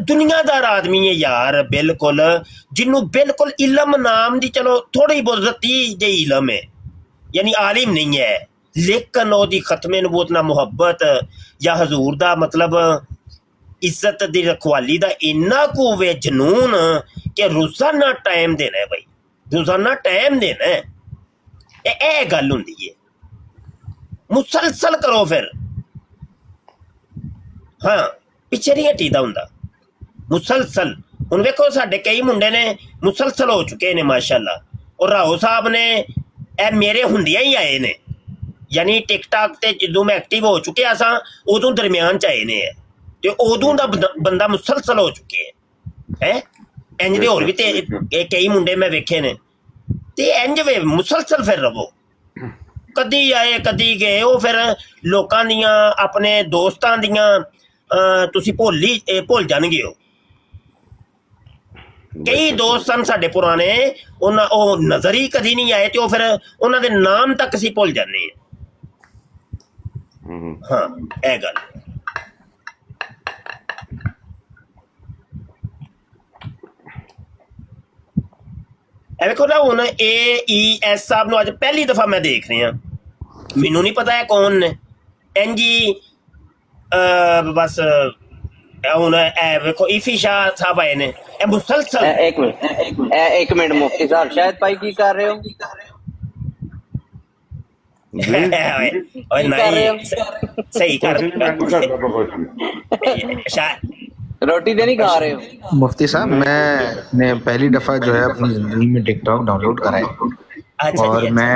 دنیا دار آدمی ہے یار, بالکل جنوں بالکل علم نام دی چلو تھوڑی بہت رتی جی علم ہے, یعنی عالم نہیں ہے, لیکن او دی ختم نبوت نہ محبت یا حضور دا مطلب عزت دی رکھوالی دا انہاں کو وے جنون کہ روزانہ ٹائم دینا ہے. بھائی روزانہ ٹائم دینا ہے, اے گل ہوندی ہے. مسلسل کرو پھر. ہاں پیچھے نہیں ہٹی دا ہوندا, مسلسل. ہن ویکھو ساڈے کئی منڈے نے مسلسل ہو چکے نے ماشاءاللہ, اور راؤ صاحب نے اے میرے ہوندیاں ہی آئے نے, یعنی ٹک ٹاک تے جدوں میں ایکٹیو ہو چکے آساں ادوں درمیان چ آئے نے, تے ادوں دا بندہ مسلسل ہو چکے ہے. انج دے ہور بھی تے کئی منڈے میں ویکھے نے, تے انج وے مسلسل پھر رہو. کدی آئے کدی گئے, وہ پھر لوکاں دیاں اپنے دوستاں دیاں تسی بھول جان گے ہو. ਕਈ ਦੋਸਤ ਸਨ ਸਾਡੇ ਪੁਰਾਣੇ, ਉਹ ਨਜ਼ਰ ਹੀ ਕਦੀ ਨਹੀਂ ਆਏ ਤੇ ਉਹ ਫਿਰ ਉਹਨਾਂ ਦੇ ਨਾਮ ਤੱਕ ਅਸੀਂ ਭੁੱਲ ਜਾਂਦੇ ਹਾਂ। ਹਾਂ ਇਹ ਗੱਲ ਵੇਖੋ ਨਾ, ਹੁਣ AES ਸਾਹਿਬ ਨੂੰ ਅੱਜ ਪਹਿਲੀ ਦਫਾ ਮੈਂ ਦੇਖ ਰਿਹਾ, ਮੈਨੂੰ ਨਹੀਂ ਪਤਾ ਇਹ ਕੌਣ ਨੇ। ਇੰਜੀ ਬਸ ਹੁਣ ਵੇਖੋ ਇਫੀ ਸ਼ਾਹ ਸਾਹਿਬ ਆਏ ਨੇ, ਇਹ ਮੁਸਲਸਲ। ਇੱਕ ਮਿੰਟ ਮੁਫਤੀ ਸਾਹਿਬ, ਸ਼ਾਇਦ ਭਾਈ ਕੀ ਕਰ ਰਹੇ ਹੋ? ਸਹੀ ਕਰ रोटी तो नहीं खा रहे हो? मुफ्ती साहब, मैंने पहली दफ़ा जो है अपनी ज़िंदगी में टिकटॉक डाउनलोड करा है और मैं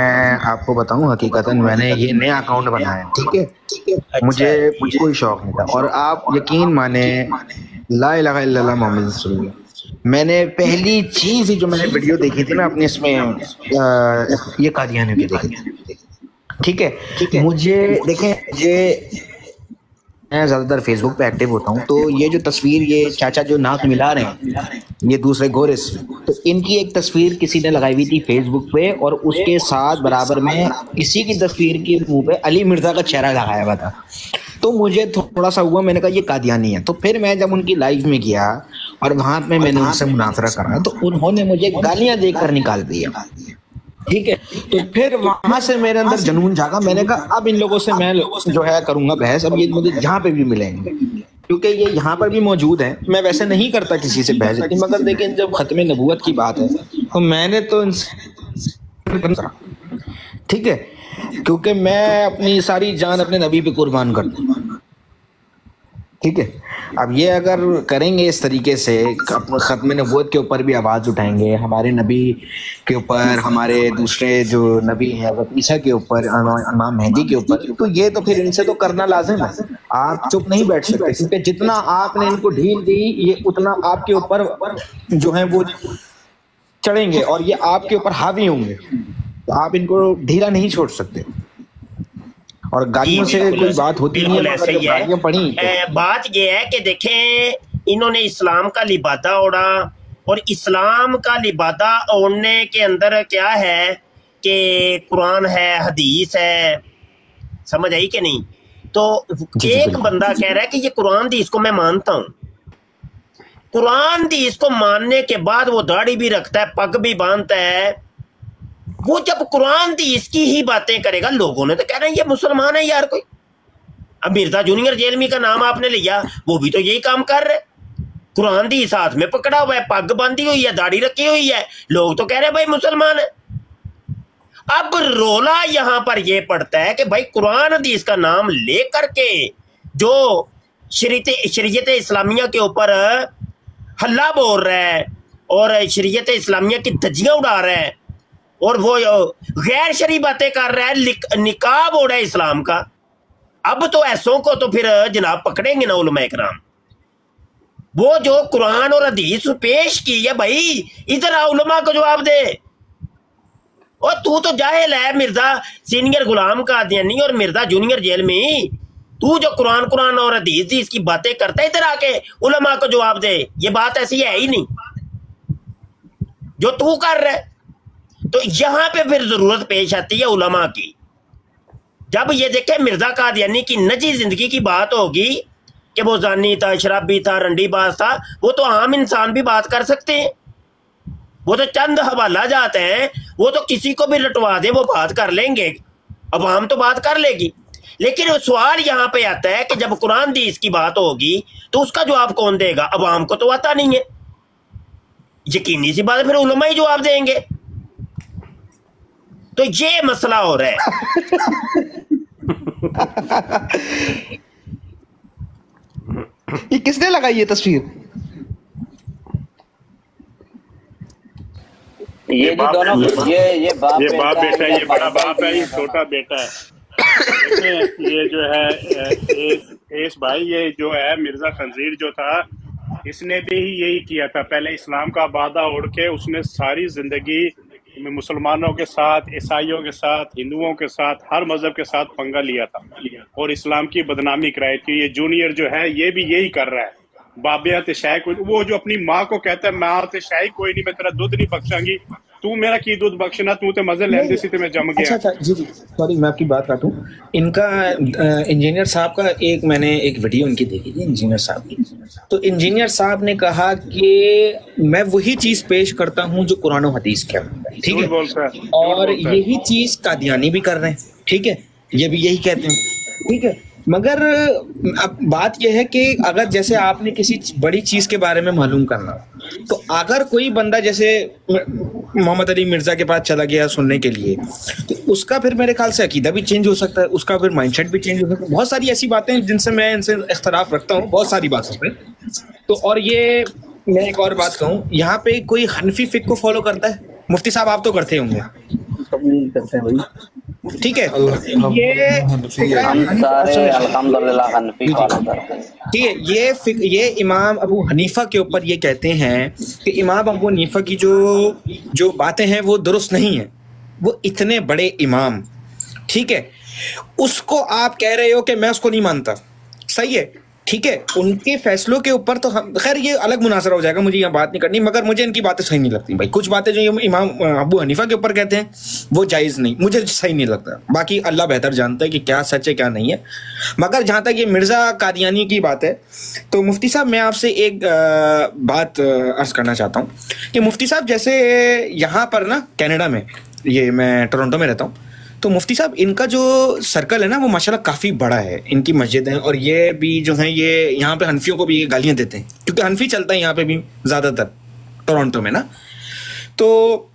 आपको बताऊं हकीकतन मैंने ये नया अकाउंट बनाया है, ठीक है? मुझे कोई शौक नहीं था और आप यकीन माने ला इलाहा इल्लल्लाह मोहम्मद रसूलुल्लाह, मैंने पहली चीज़ जो मैंने वीडियो देखी थी ना अपने इसमें ये कादियानी की देखी थी, ठीक है? मुझे देखें, ये मैं ज़्यादातर फेसबुक पे एक्टिव होता हूँ, तो ये जो तस्वीर ये चाचा जो नाक मिला रहे हैं, ये दूसरे गोरिस, तो इनकी एक तस्वीर किसी ने लगाई हुई थी फेसबुक पे और उसके साथ बराबर में इसी की तस्वीर के मुंह पे अली मिर्ज़ा का चेहरा लगाया हुआ था। तो मुझे थोड़ा सा हुआ, मैंने कहा ये कादियानी है। तो फिर मैं जब उनकी लाइव में गया और वहाँ पे मैंने उनसे मुनाजरा करा तो उन्होंने मुझे गालियाँ देकर निकाल दिया, ठीक है? तो फिर वहां से मेरे अंदर जुनून जागा, मैंने कहा अब इन लोगों से मैं जो है करूंगा बहस, अब ये मुझे जहाँ पे भी मिलेंगे, क्योंकि ये यहाँ पर भी मौजूद है। मैं वैसे नहीं करता किसी से बहस इतनी, मगर लेकिन जब खत्म नबूवत की बात है तो मैंने तो इनसे, ठीक है, क्योंकि मैं अपनी सारी जान अपने नबी पे कुर्बान कर दूँ, ठीक है? अब ये अगर करेंगे इस तरीके से, ख़त्म नबूवत के ऊपर भी आवाज़ उठाएंगे, हमारे नबी के ऊपर, हमारे दूसरे जो नबी हैं हज़रत ईसा के ऊपर, इमाम मेहदी के ऊपर, तो ये तो फिर इनसे तो करना लाजिम है। आप चुप नहीं बैठ सकते, क्योंकि जितना आपने इनको ढील दी ये उतना आपके ऊपर जो है वो चढ़ेंगे और ये आपके ऊपर हावी होंगे, तो आप इनको ढीला नहीं छोड़ सकते। और गालियों से कोई बात होती नहीं है, ऐसे ही है। पड़ी बात ये है कि देखें, इन्होंने इस्लाम का लिबादा ओढ़ा और इस्लाम का लिबादा ओढ़ने के अंदर क्या है कि कुरान है, हदीस है, समझ आई कि नहीं? तो एक बंदा कह रहा है कि ये कुरान हदीस को मैं मानता हूँ, कुरान हदीस को मानने के बाद वो दाढ़ी भी रखता है, पग भी बांधता है, वो जब कुरान हदीस की ही बातें करेगा, लोगों ने तो कह रहे हैं ये मुसलमान है यार कोई। अब मिर्जा जूनियर जेलमी का नाम आपने लिया, वो भी तो यही काम कर रहे, कुरान हदीस हाथ में पकड़ा हुआ है, पग बांधी हुई है, दाढ़ी रखी हुई है, लोग तो कह रहे हैं भाई मुसलमान है। अब रोला यहाँ पर ये पड़ता है कि भाई कुरान हदीस का नाम लेकर के जो शरीयत इस्लामिया के ऊपर हल्ला बोल रहा है और शरीयत इस्लामिया की धज्जियां उड़ा रहा है और वो गैर शरी बातें कर रहा है, निकाब ओढ़ा है इस्लाम का। अब तो ऐसों को तो फिर जनाब पकड़ेंगे ना उलमा इकराम। वो जो कुरान और हदीस पेश की है, भाई इधर आ उलमा को जवाब दे। और तू तो जाहिल है, मिर्जा सीनियर गुलाम कादियानी और मिर्जा जूनियर जेल में, तू जो कुरान और हदीस इसकी बातें करता है, इधर आके उलमा को जवाब दे। ये बात ऐसी है ही नहीं जो तू कर रहा है। तो यहां पे फिर जरूरत पेश आती है उलमा की। जब ये देखे मिर्जा कादियानी की निजी जिंदगी की बात होगी कि वो जानी था, शराबी था, रंडीबाज था, वो तो आम इंसान भी बात कर सकते हैं। वो तो चंद हवाला जाते हैं, वो तो किसी को भी रटवा दे वो बात कर लेंगे, अवाम तो बात कर लेगी। लेकिन सवाल यहाँ पे आता है कि जब कुरान हदीस की बात होगी तो उसका जवाब कौन देगा? अवाम को तो आता नहीं है। यकीनी सी बात है, फिर उलमा ही जवाब देंगे। तो ये मसला हो रहा है। ये किसने लगाई ये तस्वीर? ये जो दोनों ये बाप बेटा है, ये बड़ा बाप है, ये छोटा बेटा है। ये जो है एस भाई, ये जो है मिर्जा खंजीर जो था, इसने भी यही किया था। पहले इस्लाम का बादा ओढ़ के उसने सारी जिंदगी में मुसलमानों के साथ, ईसाइयों के साथ, हिंदुओं के साथ, हर मजहब के साथ पंगा लिया था और इस्लाम की बदनामी कराई थी। ये जूनियर जो है ये भी यही कर रहा है। बाबिया ते शाय कोई, वो जो अपनी माँ को कहता है माँ ते शाय कोई नहीं, मैं तेरा दूध नहीं बख्शांगी, तू मेरा की दूध बख्शना, तू ते मजे लेंदे सी ते मैं जम गया। अच्छा जी जी सॉरी मैं आपकी बात काटूं। इनका इंजीनियर साहब का मैंने एक वीडियो इनकी देखी थी इंजीनियर साहब की। तो इंजीनियर साहब ने कहा कि मैं वही चीज पेश करता हूं जो कुरान और हदीस के अंदर, ठीक है, और यही चीज कादियानी भी कर रहे हैं, ठीक है, ये भी यही कहते हैं, ठीक है। मगर अब बात यह है कि अगर जैसे आपने किसी बड़ी चीज के बारे में मालूम करना, तो अगर कोई बंदा जैसे मोहम्मद अली मिर्जा के पास चला गया सुनने के लिए, तो उसका फिर मेरे ख्याल से अकीदा भी चेंज हो सकता है, उसका फिर माइंडसेट भी चेंज हो सकता है। बहुत सारी ऐसी बातें हैं जिनसे मैं इनसे इख्तलाफ रखता हूँ, बहुत सारी बातों पे। तो और ये मैं एक और बात कहूँ, यहाँ पे कोई हनफी फिक को फॉलो करता है? मुफ्ती साहब आप तो करते होंगे, करते हैं भाई, ठीक है। ये इमाम अबू हनीफा के ऊपर ये कहते हैं कि इमाम अबू हनीफा की जो बातें हैं वो दुरुस्त नहीं है। वो इतने बड़े इमाम, ठीक है, उसको आप कह रहे हो कि मैं उसको नहीं मानता, सही है, ठीक है, उनके फैसलों के ऊपर तो हम खैर ये अलग मुनासरा हो जाएगा, मुझे यहाँ बात नहीं करनी, मगर मुझे इनकी बातें सही नहीं लगती भाई। कुछ बातें जो ये इमाम अबू हनीफा के ऊपर कहते हैं वो जायज़ नहीं, मुझे सही नहीं लगता। बाकी अल्लाह बेहतर जानता है कि क्या सच है क्या नहीं है। मगर जहाँ तक ये मिर्ज़ा कादियानी की बात है, तो मुफ्ती साहब मैं आपसे एक बात अर्ज़ करना चाहता हूँ कि मुफ्ती साहब जैसे यहाँ पर ना कनाडा में, ये मैं टोरंटो में रहता हूँ, तो मुफ्ती साहब इनका जो सर्कल है ना वो माशाल्लाह काफ़ी बड़ा है, इनकी मस्जिद है, और ये भी जो है ये यहाँ पे हनफियों को भी गालियाँ देते हैं, क्योंकि हनफी चलता है यहाँ पे भी ज़्यादातर टोरंटो में ना। तो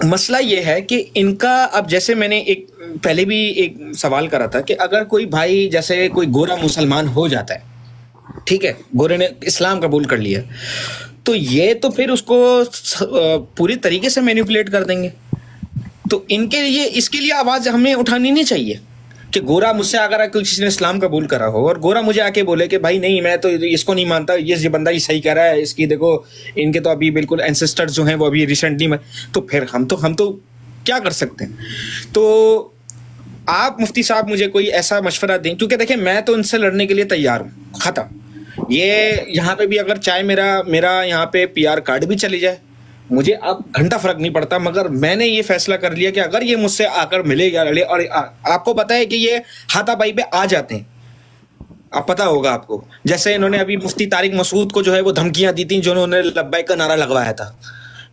मसला ये है कि इनका, अब जैसे मैंने एक पहले भी एक सवाल करा था कि अगर कोई भाई जैसे कोई गोरा मुसलमान हो जाता है, ठीक है, गोरे ने इस्लाम कबूल कर लिया, तो ये तो फिर उसको पूरी तरीके से मैनिपुलेट कर देंगे। तो इनके लिए, इसके लिए आवाज़ हमें उठानी नहीं चाहिए कि गोरा मुझसे अगर किसी ने इस्लाम कबूल करा हो और गोरा मुझे आके बोले कि भाई नहीं मैं तो इसको नहीं मानता, ये बंदा ही सही कह रहा है, इसकी देखो इनके तो अभी बिल्कुल एंसेस्टर्स जो हैं वो अभी रिसेंटली में, तो फिर हम तो क्या कर सकते हैं। तो आप मुफ्ती साहब मुझे कोई ऐसा मशवरा दें, क्योंकि देखिए मैं तो इनसे लड़ने के लिए तैयार हूँ, ख़त्म। ये यहाँ पे भी अगर चाहे मेरा यहाँ पे PR कार्ड भी चली जाए, मुझे अब घंटा फर्क नहीं पड़ता, मगर मैंने ये फैसला कर लिया कि अगर ये मुझसे आकर मिलेगा, और आपको पता है कि ये हाथापाई पे आ जाते हैं, आप पता होगा आपको, जैसे इन्होंने अभी मुफ्ती तारिक मसूद को जो है वो धमकियां दी थी, जो उन्होंने लब्बैक का नारा लगवाया था,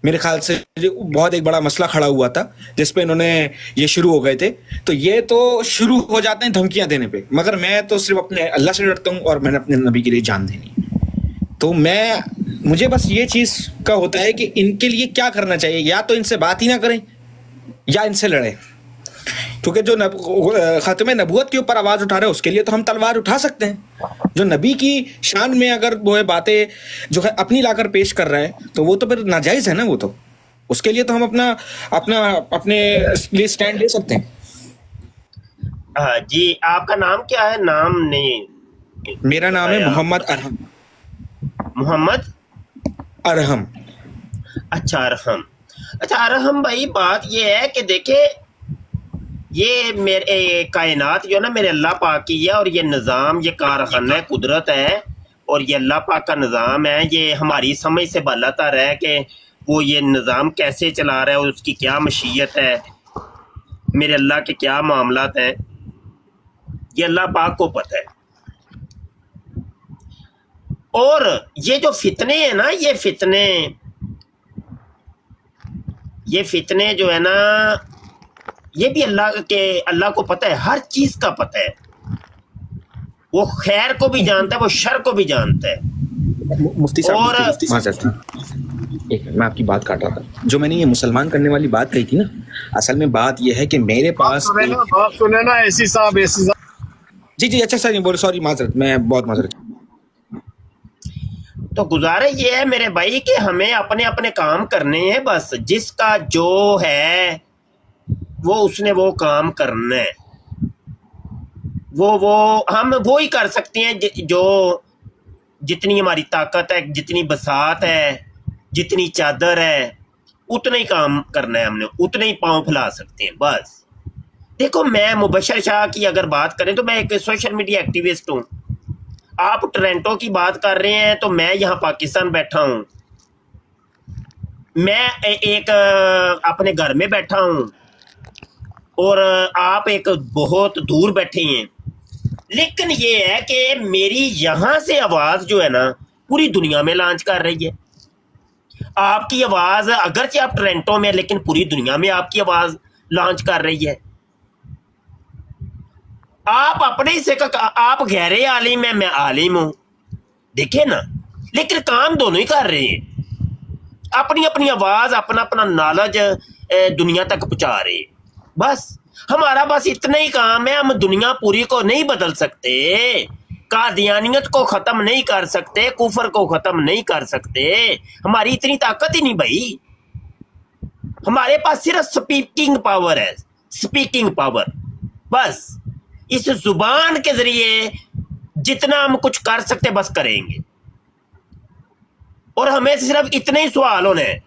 मेरे ख्याल से बहुत एक बड़ा मसला खड़ा हुआ था जिसपे इन्होंने ये शुरू हो गए थे। तो ये तो शुरू हो जाते हैं धमकियां देने पे, मगर मैं तो सिर्फ अपने अल्लाह से डरता हूँ और मैंने अपने नबी के लिए जान देनी। तो मुझे बस ये चीज़ का होता है कि इनके लिए क्या करना चाहिए, या तो इनसे बात ही ना करें या इनसे लड़ें, क्योंकि जो ख़ात्मे नबूवत के ऊपर आवाज़ उठा रहे हैं उसके लिए तो हम तलवार उठा सकते हैं। जो नबी की शान में अगर वो है बातें जो है अपनी लाकर पेश कर रहा है तो वो तो फिर नाजायज़ है ना, वो तो उसके लिए तो हम अपने लिए स्टैंड ले सकते हैं। जी आपका नाम क्या है? नाम नहीं, मेरा नाम है मोहम्मद अरहम। मोहम्मद अरहम। अच्छा अरहम, अच्छा अरहम भाई, बात ये है कि देखे ये मेरे कायनात जो है ना मेरे अल्लाह पाक की है, और ये निज़ाम, ये कारखाना है, कुदरत है, और ये अल्लाह पाक का निज़ाम है। ये हमारी समझ से बालातर है कि वो ये निज़ाम कैसे चला रहा है, उसकी क्या मशीयत है, मेरे अल्लाह के क्या मामलात हैं, ये अल्लाह पाक को पता है। और ये जो फितने हैं ना, ये फितने जो है ना, ये भी अल्लाह को पता है, हर चीज का पता है। वो खैर को भी जानता है, वो शर को भी जानता है। मुफ्ती साहब, एक मैं आपकी बात काट रहा था, जो मैंने ये मुसलमान करने वाली बात कही थी ना, असल में बात ये है कि मेरे पास सुने ना ऐसी साहब जी अच्छा सर बोलो, सॉरी माजरत, मैं बहुत माजरत। तो गुजारिश ये है मेरे भाई कि हमें अपने अपने काम करने हैं, बस जिसका जो है वो उसने वो काम करना है, वो हम वो ही कर सकते हैं जो जितनी हमारी ताकत है, जितनी बसात है, जितनी चादर है, उतना ही काम करना है हमने, उतने ही पाँव फैला सकते हैं बस। देखो मैं मुबशर शाह की अगर बात करें तो मैं एक सोशल मीडिया एक्टिविस्ट हूँ। आप टोरंटो की बात कर रहे हैं तो मैं यहाँ पाकिस्तान बैठा हूँ, मैं एक अपने घर में बैठा हूँ और आप एक बहुत दूर बैठे हैं। लेकिन ये है कि मेरी यहाँ से आवाज़ जो है ना पूरी दुनिया में लॉन्च कर रही है। आपकी आवाज़ अगरचे आप टोरंटो में, लेकिन पूरी दुनिया में आपकी आवाज़ लॉन्च कर रही है। आप अपने हिस्से का, आप गहरे आलिम है, मैं आलिम हूँ, देखे ना, लेकिन काम दोनों ही कर रहे हैं। अपनी अपनी आवाज़, अपना अपना नॉलेज दुनिया तक पहुँचा रहे हैं। बस हमारा बस इतना ही काम है। हम दुनिया पूरी को नहीं बदल सकते, कादियानियत को ख़त्म नहीं कर सकते, कुफर को ख़त्म नहीं कर सकते। हमारी इतनी ताकत ही नहीं भाई। हमारे पास सिर्फ स्पीकिंग पावर है, स्पीकिंग पावर। बस इस जुबान के ज़रिए जितना हम कुछ कर सकते बस करेंगे। और हमें सिर्फ इतने ही सवाल होने हैं,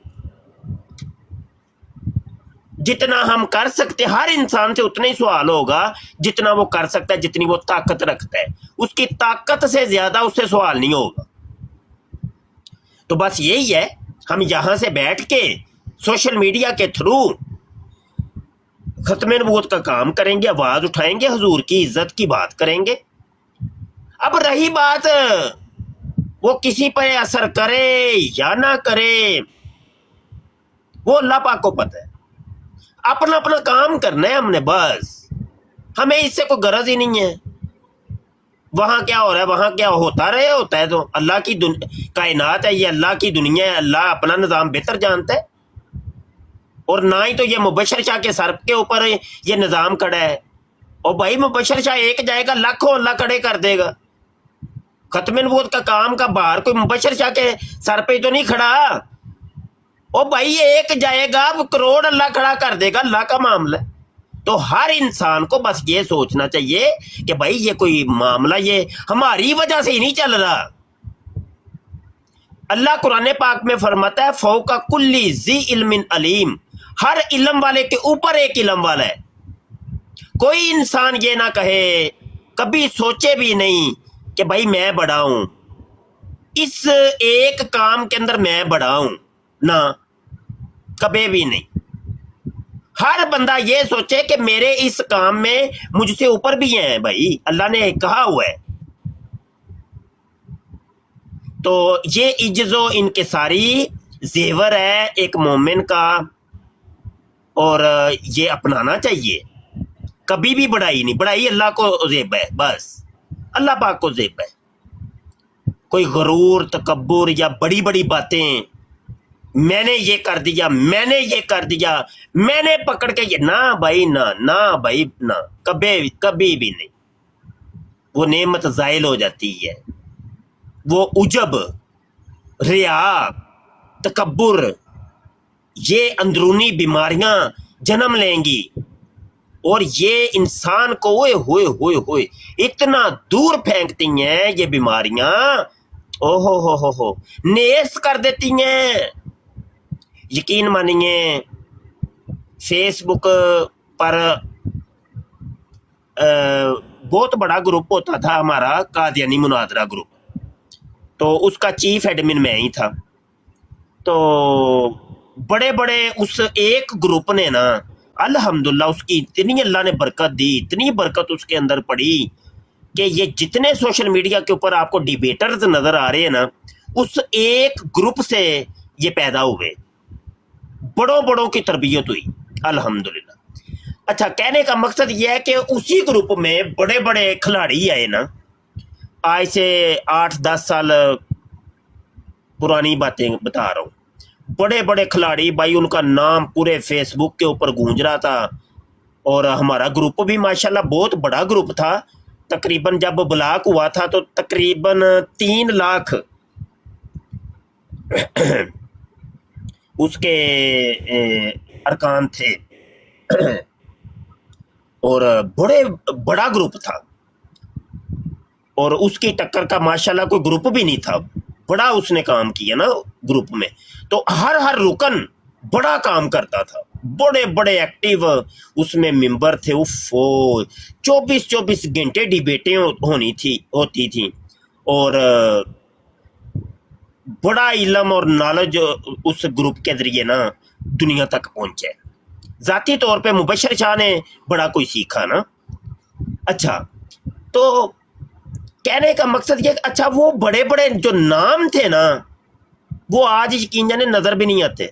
जितना हम कर सकते। हर इंसान से उतना ही सवाल होगा जितना वो कर सकता है, जितनी वो ताकत रखता है। उसकी ताकत से ज्यादा उससे सवाल नहीं होगा। तो बस यही है, हम यहां से बैठ के सोशल मीडिया के थ्रू खत्म नबूवत का काम करेंगे, आवाज उठाएंगे, हुजूर की इज्जत की बात करेंगे। अब रही बात वो किसी पर असर करे या ना करे, वो अल्लाह पाक को पता है। अपना अपना काम करना है हमने, बस हमें इससे कोई गरज ही नहीं है। वहां क्या हो रहा है, वहां क्या होता रहे, होता है। तो अल्लाह की कायनात है, ये अल्लाह की दुनिया है, अल्लाह अपना निज़ाम बेहतर जानता है। और ना ही तो ये मुबशर शाह के सर के ऊपर ये निज़ाम खड़ा है। और भाई मुबशर शाह एक जाएगा, लाखों अल्लाह खड़े कर देगा। खत्म नबूवत का काम का बाहर कोई मुबशर शाह के सर पे तो नहीं खड़ा। ओ भाई ये एक जाएगा, अब करोड़ अल्लाह खड़ा कर देगा, अल्लाह का मामला है। तो हर इंसान को बस ये सोचना चाहिए कि भाई ये कोई मामला ये हमारी वजह से ही नहीं चल रहा। अल्लाह कुरान पाक में फरमाता है फौका कुल्ली ज़ी इल्मिन अलीम, हर इल्म वाले के ऊपर एक इल्म वाला है। कोई इंसान ये ना कहे, कभी सोचे भी नहीं कि भाई मैं बड़ा हूं, इस एक काम के अंदर मैं बड़ा हूं, ना कभी भी नहीं। हर बंदा ये सोचे कि मेरे इस काम में मुझसे ऊपर भी हैं भाई, अल्लाह ने कहा हुआ है। तो ये इज्जो इनकिसारी जेवर है एक मोमिन का, और ये अपनाना चाहिए। कभी भी बढ़ाई नहीं, बढ़ाई अल्लाह को जेब है, बस अल्लाह पाक को जेब है। कोई गरूर, तकब्बुर या बड़ी बड़ी बातें, मैंने ये कर दिया, मैंने ये कर दिया, मैंने पकड़ के ये, ना भाई ना, ना भाई ना, कभी कभी भी नहीं। वो नेमत ज़ाइल हो जाती है। वो उजब, रिया, तकब्बुर, ये अंदरूनी बीमारियां जन्म लेंगी और ये इंसान को ओए होए इतना दूर फेंकती हैं ये बीमारियां, ओहो हो नेस कर देती हैं। यकीन मानिए फेसबुक पर बहुत बड़ा ग्रुप होता था हमारा, कादियानी मुनादरा ग्रुप, तो उसका चीफ एडमिन मैं ही था। तो बड़े बड़े उस एक ग्रुप ने ना अल्हम्दुलिल्लाह उसकी इतनी अल्लाह ने बरकत दी, इतनी बरकत उसके अंदर पड़ी कि ये जितने सोशल मीडिया के ऊपर आपको डिबेटर्स नजर आ रहे हैं ना, उस एक ग्रुप से ये पैदा हुए, बड़ों की तरबियत हुई अल्हम्दुलिल्लाह। अच्छा, कहने का मकसद ये है कि उसी ग्रुप में बड़े बड़े खिलाड़ी आए ना, आज से 8-10 साल पुरानी बातें बता रहा हूँ। बड़े बड़े खिलाड़ी भाई, उनका नाम पूरे फेसबुक के ऊपर गूंज रहा था। और हमारा ग्रुप भी माशाल्लाह बहुत बड़ा ग्रुप था। तकरीबन जब ब्लॉक हुआ था तो तकरीबन 3 लाख उसके अरकान थे और बड़ा ग्रुप था। और उसकी टक्कर का माशाल्लाह कोई ग्रुप भी नहीं था, बड़ा उसने काम किया ना ग्रुप में। तो हर रुकन बड़ा काम करता था, बड़े बड़े एक्टिव उसमें मेंबर थे। उफ, 24 घंटे डिबेटें होती थी। اور بڑا علم اور نالج اس گروپ کے ذریعے نا دنیا تک پہنچے. ذاتی طور پہ مبشر شاہ نے بڑا کوئی سیکھا نا. اچھا تو کہنے کا مقصد یہ کہ اچھا وہ بڑے بڑے جو نام تھے نا وہ آج یقین جانے نظر بھی نہیں آتے,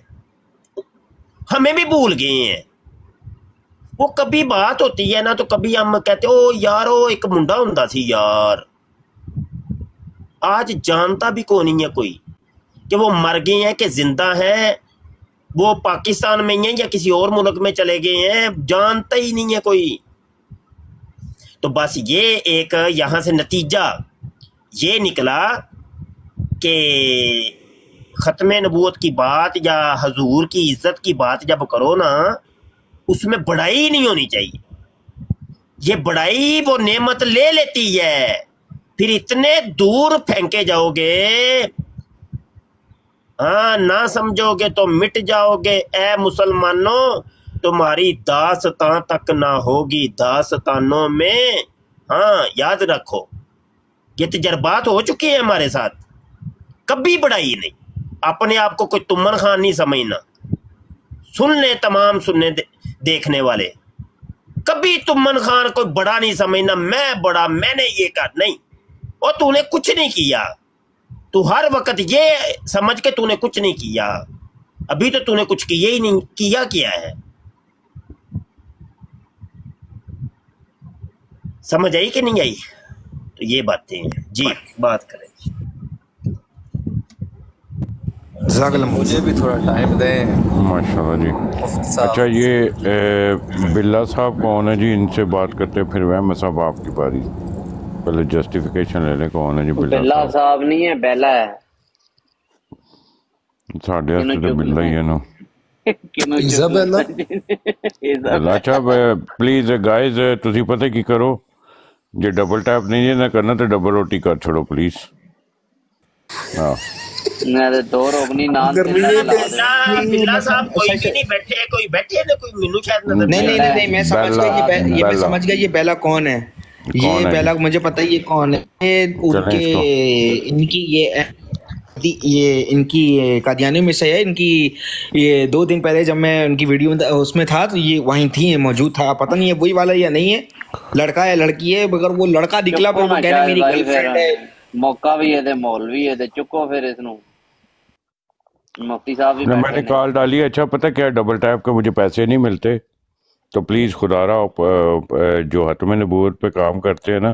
ہمیں بھی بھول گئے ہیں. وہ کبھی بات ہوتی ہے نا تو کبھی ہم کہتے او یارو ایک منڈا ہوندا سی یار, آج جانتا بھی کو نہیں ہے کوئی کہ وہ مر گئے ہیں کہ زندہ ہیں, وہ پاکستان میں ہی ہیں یا کسی اور ملک میں چلے گئے ہیں, جانتا ہی نہیں ہے کوئی. تو بس یہ ایک یہاں سے نتیجہ یہ نکلا کہ ختم نبوت کی بات یا حضور کی عزت کی بات جب کرو نا اس میں بڑائی نہیں ہونی چاہیے. یہ بڑائی وہ نعمت لے لیتی ہے, پھر اتنے دور پھینکے جاؤ گے, ہاں نہ سمجھو گے تو مٹ جاؤ گے. اے مسلمانوں تمہاری داستان تک نہ ہوگی داستانوں میں. ہاں یاد رکھو یہ تجربات ہو چکے ہیں ہمارے ساتھ. کبھی بڑائی نہیں, اپنے آپ کو کوئی تمن خان نہیں سمجھنا. سن لیں تمام سننے دیکھنے والے, کبھی تمن خان کوئی بڑا نہیں سمجھنا, میں بڑا میں نے یہ کہا نہیں. اور تو نے کچھ نہیں کیا, تو ہر وقت یہ سمجھ کے تو نے کچھ نہیں کیا, ابھی تو نے کچھ کیا ہی نہیں. کیا ہے سمجھ آئی کہ نہیں آئی؟ تو یہ باتیں ہیں جی, بات کریں. مجھے بھی تھوڑا ٹائم دیں ماشاءاللہ جی. اچھا یہ بلا صاحب کون ہے جی؟ ان سے بات کرتے ہیں پھر وہم صاحب آپ کی باری. پہلے جسٹیفیکیشن لے لیں کون ہے جی. بلا صاحب نہیں ہے, بیلا ہے. ساڈے واسطے تو بلا ہی ہے نا. اچھا پلیز گائز تسی پتہ کی کرو, جی ڈبل ٹیپ نہیں جی نہ کرنا تو ڈبل روٹی کر چھوڑو پلیز. ہاں دو روگنی نان بلا صاحب کوئی بھی نہیں بیٹھے, کوئی بیٹھے نا کوئی مینو شاید نظر نہیں میں سمجھ گیا یہ بیلا کون ہے. یہ بیلا مجھے پتہ ہی یہ کون ہے. ان کی یہ ان کی قادیانی میں سے ہے. ان کی یہ 2 دن پہلے جب میں ان کی ویڈیو اس میں تھا تو یہ وہیں تھی, موجود تھا. پتہ نہیں ہے وہی والا یا نہیں ہے, لڑکا ہے لڑکی ہے, مگر وہ لڑکا نکلا پھر وہ کہنا میری گرل فرینڈ ہے. موقع بھی ہے تے مولوی ہے تے چکو پھر اس نو. مفتی صاحب بھی میں نے کال ڈالی ہے. اچھا پتہ کیا ڈبل ٹیپ کے مجھے پیسے نہیں ملتے, تو پلیز خدا رہا جو ختم نبوت پہ کام کرتے ہیں نا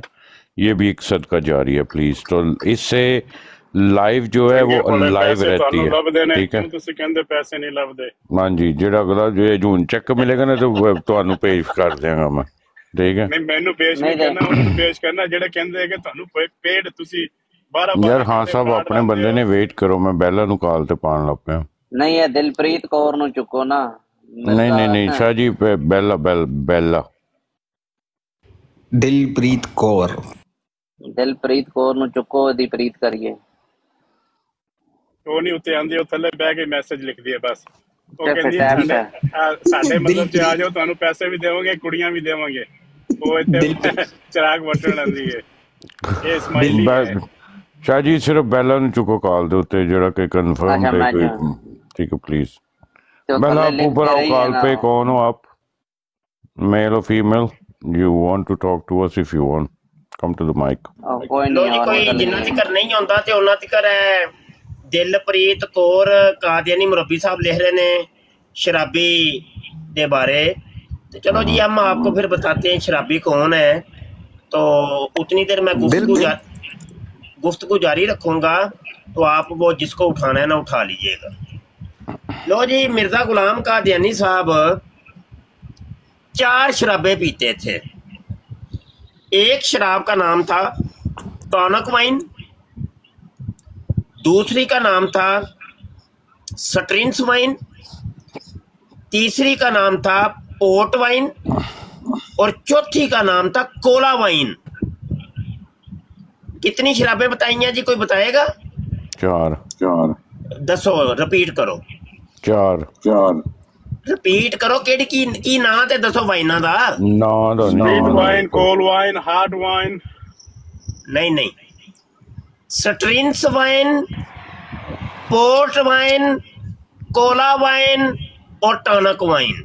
یہ بھی ایک صدقہ جاری ہے پلیز. تو اس سے لائیو جو ہے وہ لائیو رہتی ہے, ٹھیک ہے. ہاں جی جہاں اگلا جو جون چیک ملے گا نا تو تمہیں پیش کر دیا گا میں, ٹھیک ہے. یار ہاں صاحب اپنے بندے نے ویٹ کرو, میں بیلا نو کال تے پان لگ پیا. نہیں ہے دلپریت کور نو چکو نا. نہیں شاہ جی بیلا دلپریت کور نو چکو دی پریت کریے. وہ نہیں اتنے آندی, وہ تھلے بہ کے میسج لکھ دیے بس. وہ کہندی ساڈے مطلب چ آ جاؤ تانوں پیسے بھی دیواں گے کڑیاں بھی دیواں گے. وہ اتنے چراغ وٹن آندی ہے. یہ اسماعیلی ہے. شاہ جی صرف بیلا نو چکو کال دے اوتے جڑا کہ کنفرم دے کوئی, ٹھیک ہے پلیز. بیلا آپ اوپر آؤ کال پہ. کون ہو آپ, میل اور female? You want to talk to us if you want come to the mic. لو جی کوئی جنہ تکر نہیں ہوندا تے انہاں تکر ہے. دلپریت کور قادیانی مربی صاحب لکھ رہے ہیں شرابی کے بارے. تو چلو جی ہم آپ کو پھر بتاتے ہیں شرابی کون ہے. تو اتنی دیر میں گفتگو جاری رکھوں گا, تو آپ وہ جس کو اٹھانا ہے نا اٹھا لیجئے گا. لو جی مرزا غلام قادیانی صاحب 4 شرابیں پیتے تھے. ایک شراب کا نام تھا ٹونک وائن, دوسری کا نام تھا سٹرنس وائن, تیسری کا نام تھا پورٹ وائن, اور چوتھی کا نام تھا کولا وائن. کتنی شرابیں بتائی ہیں جی, کوئی بتائے گا؟ 4. دسو رپیٹ کرو. 4 رپیٹ کرو. کیڑی کی نا تے دسو وائنا دا سویٹ وائن, کول وائن, ہارڈ وائن. نہیں strings wine, port wine, Cola wine और टॉनिक वाइन।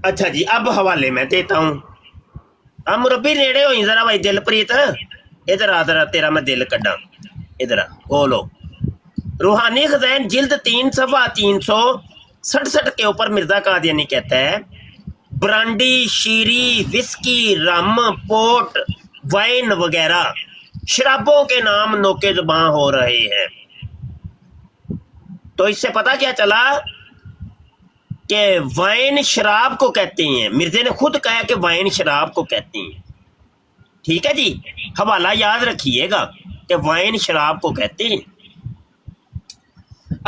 अच्छा जी, अब हवाले मैं देता हूँ। अब मुरब्बी नेड़े हो जरा भाई दिलप्रीत, इधर आ जरा, तेरा मैं दिल कड्डा, इधर बोलो। रूहानी खज़ाइन जिल्द 3 सफ़ा 367 के ऊपर मिर्जा कादियानी कहता है ब्रांडी, शीरी, विस्की, रम, पोर्ट, वाइन वगैरह शराबों के नाम नोके ज़ुबान हो रहे हैं। तो इससे पता क्या चला कि वाइन शराब को कहते हैं। मिर्जे ने खुद कहा कि वाइन शराब को कहते हैं। ठीक है जी, हवाला याद रखिएगा कि वाइन शराब को कहते हैं।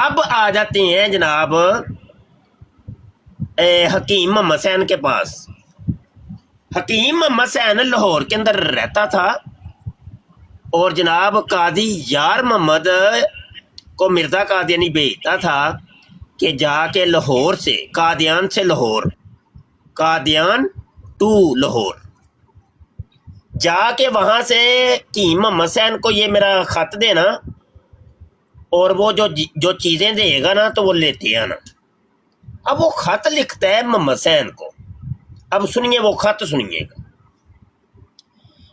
अब आ जाते हैं जनाब हकीम मोहम्मद हुसैन के पास। हकीम मोहम्मद हुसैन लाहौर के अंदर रहता था और जनाब कादी यार मोहम्मद को मिर्जा कादियानी भेजता था कि जाके लाहौर से, कादियान से लाहौर, कादियान टू लाहौर जाके वहां से हकीम मोहम्मद हुसैन को ये मेरा खत देना और वो जो चीजें देगा ना तो वो लेते आना। अब वो खत लिखता है मोहम्मद हुसैन को। अब सुनिए वो खत सुनिएगा।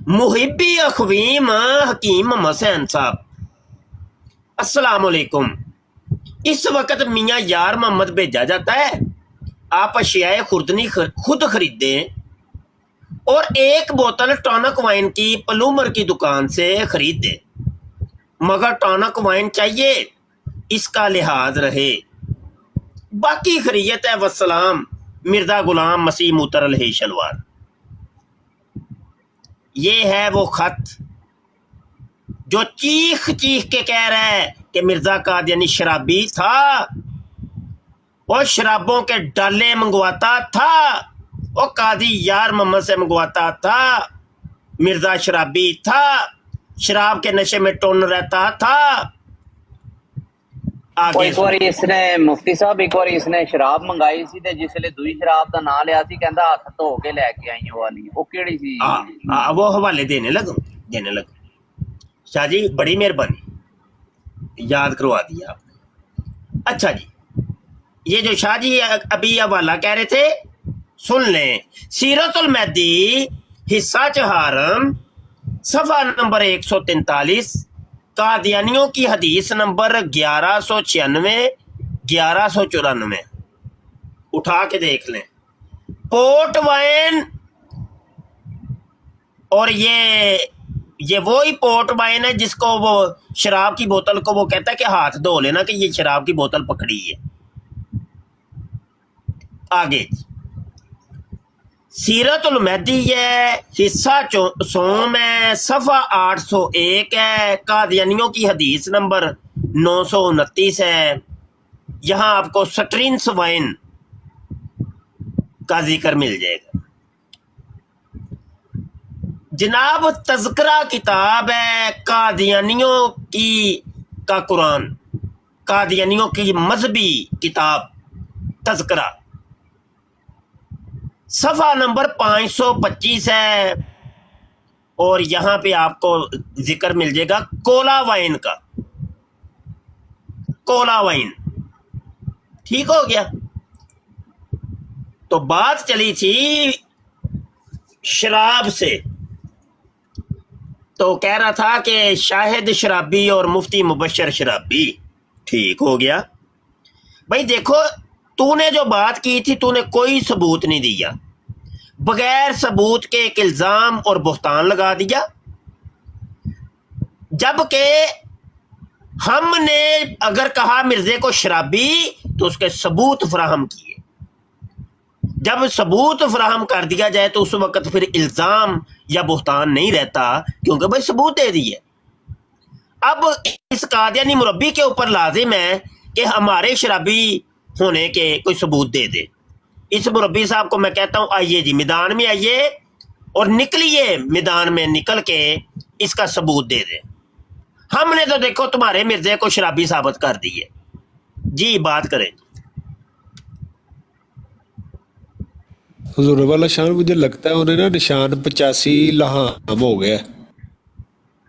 मुहिब्बी अखवीम हकीम मोहम्मद हुसैन साहब, अस्सलाम वालेकुम। इस वक्त मियाँ यार मोहम्मद भेजा जाता है, आप अशियाए खुर्दनी खुद खरीदें और 1 बोतल टॉनिक वाइन की प्लूमर की दुकान से खरीदें, मगर टॉनिक वाइन चाहिए, इसका लिहाज रहे। बाकी खरीयत है, वस्सलाम। मिर्जा गुलाम मसीह मूतर अलैहि शलवार। ये है वो खत जो चीख चीख के कह रहा है कि मिर्जा कादियानी शराबी था और शराबों के डाले मंगवाता था, और कादी यार मोहम्मद से मंगवाता था। मिर्जा शराबी था, शराब के नशे में टोन रहता था। एक बार इसने मुफ्ती साहब एक बार इसने शराब मंगाई सी ते जिसले दूई शराब दा नाम लिया सी, कहंदा हाथ धो के लेके आई वो वाली, वो केड़ी सी? वो हवाले देने लगो। शाह जी बड़ी मेहरबानी, याद करवा दिया आपने। अच्छा जी, ये जो शाह जी अभी हवाला कह रहे थे सुन लें। सीरतुल महदी हिस्सा चहारम सफ़ा नंबर 143, कादियानियों की हदीस नंबर 1196 1194, उठा के देख लें। पोर्ट वाइन, और ये वो ही पोर्ट वाइन है जिसको वो शराब की बोतल को वो कहता है कि हाथ धो लेना कि ये शराब की बोतल पकड़ी है। आगे सीरतुल महदी है, हिस्सा सोम है, सफ़ा 801 है, कादियानियों की हदीस नंबर 929 है। यहाँ आपको स्ट्रिंग्स वाइन का जिक्र मिल जाएगा। जनाब तज़किरा किताब है कादियानियों की का कुरान, कादियानियों की मजहबी किताब तज़किरा, सफ़ा नंबर 525 है। और यहाँ पे आपको जिक्र मिल जाएगा कोला वाइन का, कोला वाइन। ठीक हो गया। तो बात चली थी शराब से, तो कह रहा था कि शाहिद शराबी और मुफ्ती मुबशर शराबी। ठीक हो गया भाई। देखो तूने जो बात की थी तूने कोई सबूत नहीं दिया, बगैर सबूत के एक इल्जाम और बुहतान लगा दिया, जबकि हमने अगर कहा मिर्जे को शराबी तो उसके सबूत फराहम किए। जब सबूत फराहम कर दिया जाए तो उस वक्त फिर इल्जाम या बुहतान नहीं रहता, क्योंकि भाई सबूत दे दिए। अब इस कादियानी मुरब्बी के ऊपर लाजिम है कि हमारे शराबी होने के कोई सबूत दे दे। इस मुरब्बी साहब को मैं कहता हूं आइए जी मैदान में आइए और निकलिए, मैदान में निकल के इसका सबूत दे दे। हमने तो देखो तुम्हारे मिर्जे को शराबी साबित कर दिए जी, बात करें। हुजूर वाला शान, मुझे लगता है उन्हें ना निशान 85 लहाम हो गया।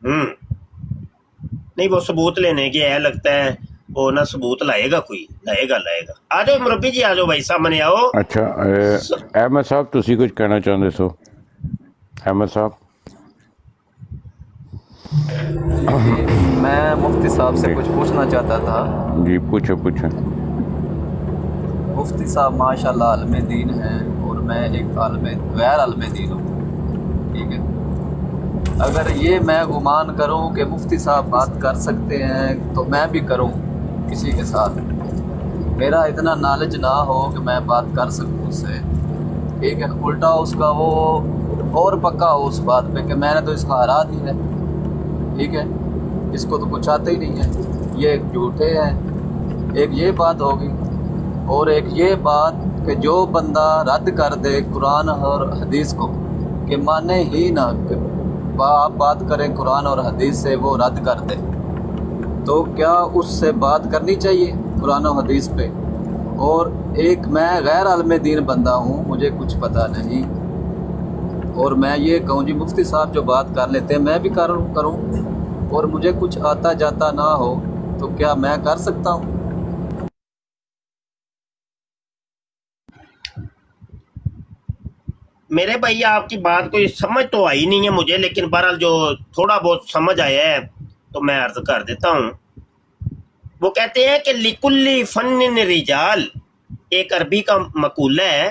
नहीं वो सबूत लेने के है, लगता है वो ना सबूत लाएगा, कोई लाएगा। आ जाओ मुरब्बी जी, आ जाओ भाई, सामने आओ। अच्छा अहमद साहब तुसी कुछ कहना चाहते सो? अहमद साहब मैं मुफ्ती साहब से कुछ पूछना चाहता था। जी पूछो। मुफ्ती साहब माशाल्लाह आलम दीन हैं और मैं एक गैर आलम दीन हूँ, ठीक है। अगर ये मैं गुमान करूँ कि मुफ्ती साहब बात कर सकते हैं तो मैं भी करूँ किसी के साथ, मेरा इतना नॉलेज ना हो कि मैं बात कर सकूँ उससे, ठीक है। उल्टा उसका वो और पक्का हो उस बात पे कि मैंने तो इसका हरा दी है, ठीक है, इसको तो कुछ आता ही नहीं है, ये झूठे हैं। एक ये बात होगी, और एक ये बात कि जो बंदा रद्द कर दे कुरान और हदीस को, कि माने ही ना कि आप बात करें कुरान और हदीस से, वो रद्द कर दे, तो क्या उससे बात करनी चाहिए कुरान और हदीस पे? और एक मैं गैर आलम दीन बंदा हूँ, मुझे कुछ पता नहीं, और मैं ये कहूँ जी मुफ्ती साहब जो बात कर लेते हैं मैं भी करूँ, और मुझे कुछ आता जाता ना हो तो क्या मैं कर सकता हूँ? मेरे भैया आपकी बात कोई समझ तो आई नहीं है मुझे, लेकिन बहरहाल जो थोड़ा बहुत समझ आया है तो मैं अर्ज कर देता हूँ। वो कहते हैं कि लिकुल्ली फन रिजाल, एक अरबी का मकूला है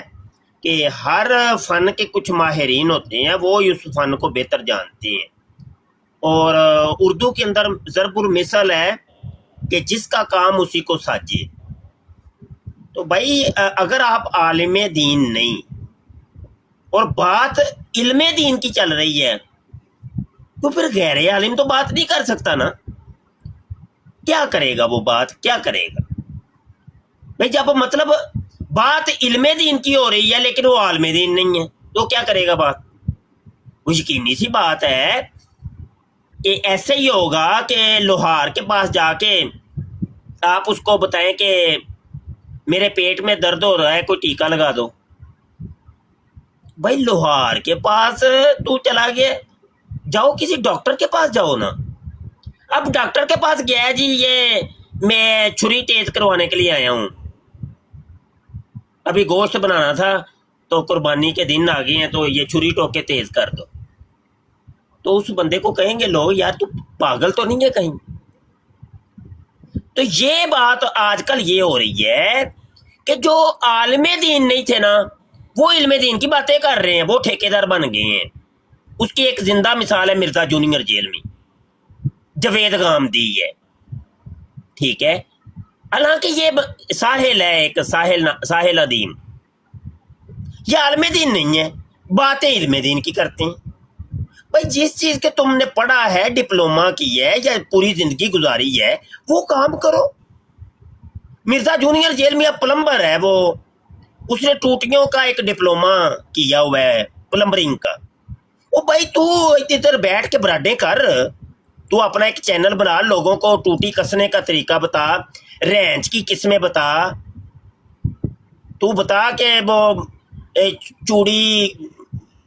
कि हर फन के कुछ माहिरीन होते हैं, वो उस फन को बेहतर जानते हैं। और उर्दू के अंदर ज़रबुल मिसल है कि जिसका काम उसी को साजे। तो भाई अगर आप आलिम दीन नहीं और बात इल्मे दीन की चल रही है, तो फिर गैर आलिम तो बात नहीं कर सकता ना। क्या करेगा वो, बात क्या करेगा भाई? जब मतलब बात इल्मे दीन की हो रही है लेकिन वो आलिम दीन नहीं है, तो क्या करेगा बात? वो यकीनी सी बात है कि ऐसे ही होगा कि लोहार के पास जाके आप उसको बताएं कि मेरे पेट में दर्द हो रहा है, कोई टीका लगा दो। भाई लोहार के पास तू चला गया, जाओ किसी डॉक्टर के पास जाओ ना। अब डॉक्टर के पास गया जी, ये मैं छुरी तेज करवाने के लिए आया हूं, अभी गोश्त बनाना था तो कुर्बानी के दिन आ गए हैं, तो ये छुरी टोके तेज कर दो। तो उस बंदे को कहेंगे लोग यार तू पागल तो नहीं है कहीं? तो ये बात आजकल ये हो रही है कि जो आलिमे दीन नहीं थे ना, वो इल्मे दीन की बातें कर रहे हैं, वो ठेकेदार बन गए हैं। उसकी एक जिंदा मिसाल है मिर्जा जूनियर जेल में जवेद गामदी है, ठीक है। हालांकि ये साहिल है, एक साहिल अदीम, ये आलिम दीन नहीं है, बातें इल्मे दीन की करते हैं। भाई जिस चीज के तुमने पढ़ा है, डिप्लोमा की है या पूरी जिंदगी गुजारी है, वो काम करो। मिर्जा जूनियर जेल में अब प्लम्बर है, वो उसने टूटियों का एक डिप्लोमा किया हुआ है, प्लम्बरिंग का। ओ भाई तू इधर बैठ के बराडे कर, तू अपना एक चैनल बना, लोगों को टूटी कसने का तरीका बता, रेंच की किस्में बता, तू बता कि वो चूड़ी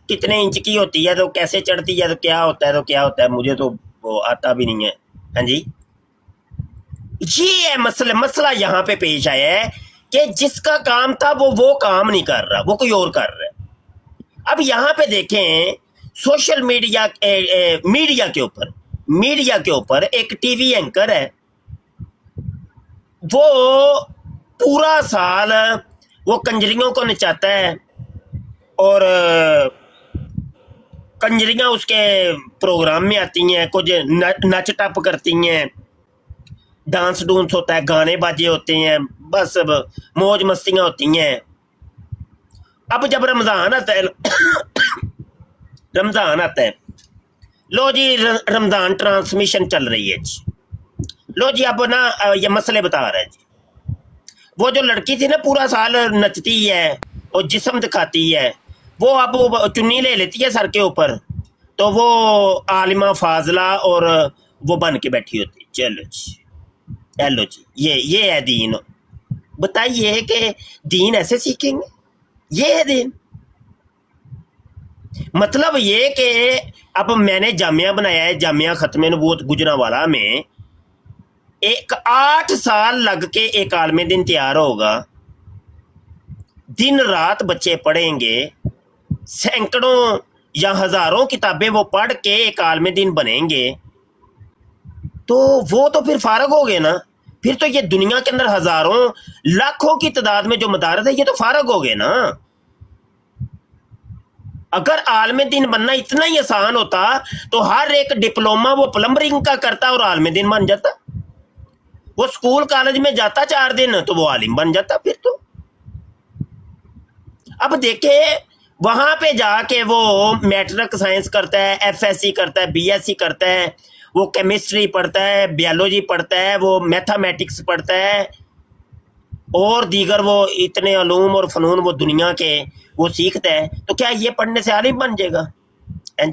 कितने इंच की होती है, तो कैसे चढ़ती है, तो क्या होता है, मुझे तो वो आता भी नहीं है। हाँ जी, ये है मसला यहाँ पे पेश आया है कि जिसका काम था वो काम नहीं कर रहा, वो कोई और कर रहा है। अब यहाँ पे देखें सोशल मीडिया के ऊपर एक टीवी एंकर है, वो पूरा साल वो कंजरियों को नचाता है और कंजरियां उसके प्रोग्राम में आती हैं, कुछ नच टप करती हैं, डांस डूंस होता है, गाने बाजे होते हैं, बस मौज मस्तियां होती हैं। अब जब रमजान आता है लो जी, रमजान ट्रांसमिशन चल रही है जी, लो जी अब ना ये मसले बता रहा है जी। वो जो लड़की थी ना पूरा साल नचती है और जिस्म दिखाती है, वो अब वो चुन्नी ले लेती है सर के ऊपर, तो वो आलिमा फाजला और वो बन के बैठी होती। चलो जी, ये है दीन। बताइए कि दीन ऐसे सीखेंगे? ये है दीन? मतलब ये कि اب میں نے جامعہ بنایا ہے, جامعہ ختم نبوت گجرانوالہ میں, 8 سال لگ کے ایک عالم دین تیار ہوگا, دن رات بچے پڑھیں گے, سینکڑوں یا ہزاروں کتابیں وہ پڑھ کے ایک عالم دین بنیں گے, تو وہ تو پھر فارغ ہو گئے نا. پھر تو یہ دنیا کے اندر ہزاروں لاکھوں کی تعداد میں جو مدارس ہے یہ تو فارغ ہو گئے نا. اگر عالم دین بننا اتنا ہی آسان ہوتا تو ہر ایک ڈپلوما وہ پلمبرنگ کا کرتا اور عالم دین بن جاتا. وہ سکول کالج میں جاتا 4 دن تو وہ عالم بن جاتا. پھر تو اب دیکھیں وہاں پہ جا کے وہ میٹرک سائنس کرتا ہے, FSC کرتا ہے, BSc کرتا ہے, وہ کیمسٹری پڑھتا ہے, بیالوجی پڑھتا ہے, وہ میتھامیٹکس پڑھتا ہے, اور دیگر وہ اتنے علوم اور فنون وہ دنیا کے وہ سیکھتا ہے, تو کیا یہ پڑھنے سے عالم بن جائے گا؟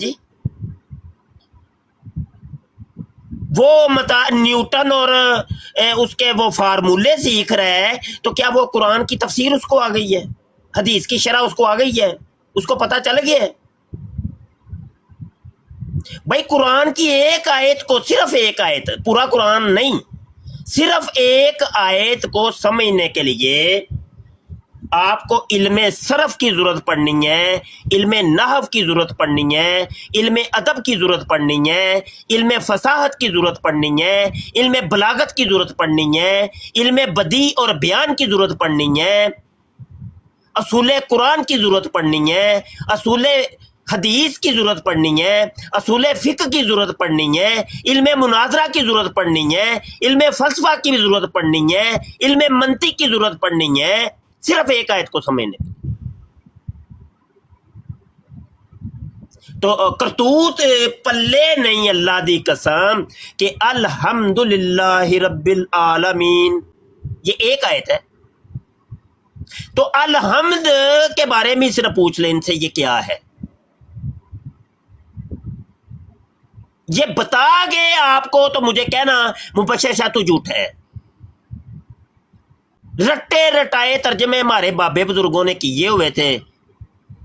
جی وہ نیوٹن اور اس کے وہ فارمولے سیکھ رہا ہے, تو کیا وہ قرآن کی تفسیر اس کو آ گئی ہے, حدیث کی شرح اس کو آ گئی ہے, اس کو پتہ چل گیا ہے؟ بھائی قرآن کی ایک آیت کو, صرف ایک آیت, پورا قرآن نہیں, صرف ایک آیت کو سمجھنے کے لیے آپ کو علم صرف کی ضرورت پڑنی ہے, علم نحو کی ضرورت پڑنی ہے, علم ادب کی ضرورت پڑنی ہے, علم فصاحت کی ضرورت پڑنی ہے, علم بلاغت کی ضرورت پڑنی ہے, علم بدیع اور بیان کی ضرورت پڑنی ہے, اصول قرآن کی ضرورت پڑنی ہے, اصول حدیث کی ضرورت پڑنی ہے, اصول فقہ کی ضرورت پڑنی ہے, علم مناظرہ کی ضرورت پڑنی ہے, علم فلسفہ کی بھی ضرورت پڑنی ہے, علم منطق کی ضرورت پڑنی ہے, صرف ایک آیت کو سمجھنے. تو کرتوت پلے نہیں اللہ دی قسم کہ الحمدللہ رب العالمین, یہ ایک آیت ہے. تو الحمد کے بارے میں صرف پوچھ لیں ان سے یہ کیا ہے, یہ بتا گئے آپ کو تو مجھے کہنا مبشر شاہ تو جھوٹ ہے. رٹے رٹائے ترجمے ہمارے بابے بزرگوں نے کیے ہوئے تھے,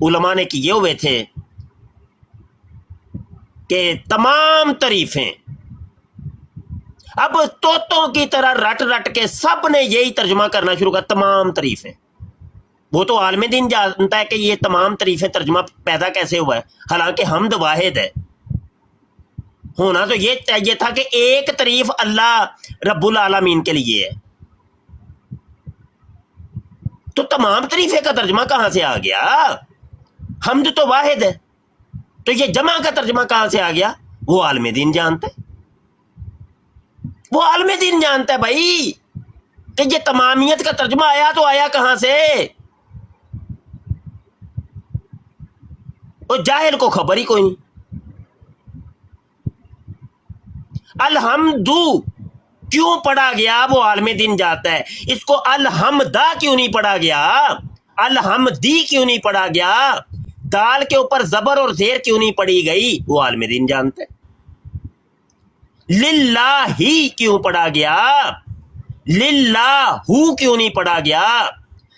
علماء نے کیے ہوئے تھے کہ تمام تعریفیں, اب طوطوں کی طرح رٹ رٹ کے سب نے یہی ترجمہ کرنا شروع کر, تمام تعریفیں. وہ تو عالم دین جانتا ہے کہ یہ تمام تعریفیں ترجمہ پیدا کیسے ہوا ہے, حالانکہ حمد واحد ہے. ہونا تو یہ چاہیے تھا کہ ایک تعریف اللہ رب العالمین کے لیے ہے, تو تمام تعریفیں کا ترجمہ کہاں سے آ گیا؟ حمد تو واحد ہے, تو یہ جمع کا ترجمہ کہاں سے آ گیا؟ وہ عالم دین جانتا ہے, وہ عالم دین جانتا ہے بھائی کہ یہ تمامیت کا ترجمہ آیا تو آیا کہاں سے. اور جاہل کو خبر ہی کوئی نہیں. الحمدو کیوں پڑھا گیا وہ عالم دین جاتا ہے, اس کو الحمدہ کیوں نہیں پڑھا گیا, الحمدی کیوں نہیں پڑھا گیا, دال کے اوپر زبر اور زیر کیوں نہیں پڑھی گئی, وہ عالم دین جانتا ہے. للہ کیوں پڑھا گیا, للہ کیوں نہیں پڑھا گیا,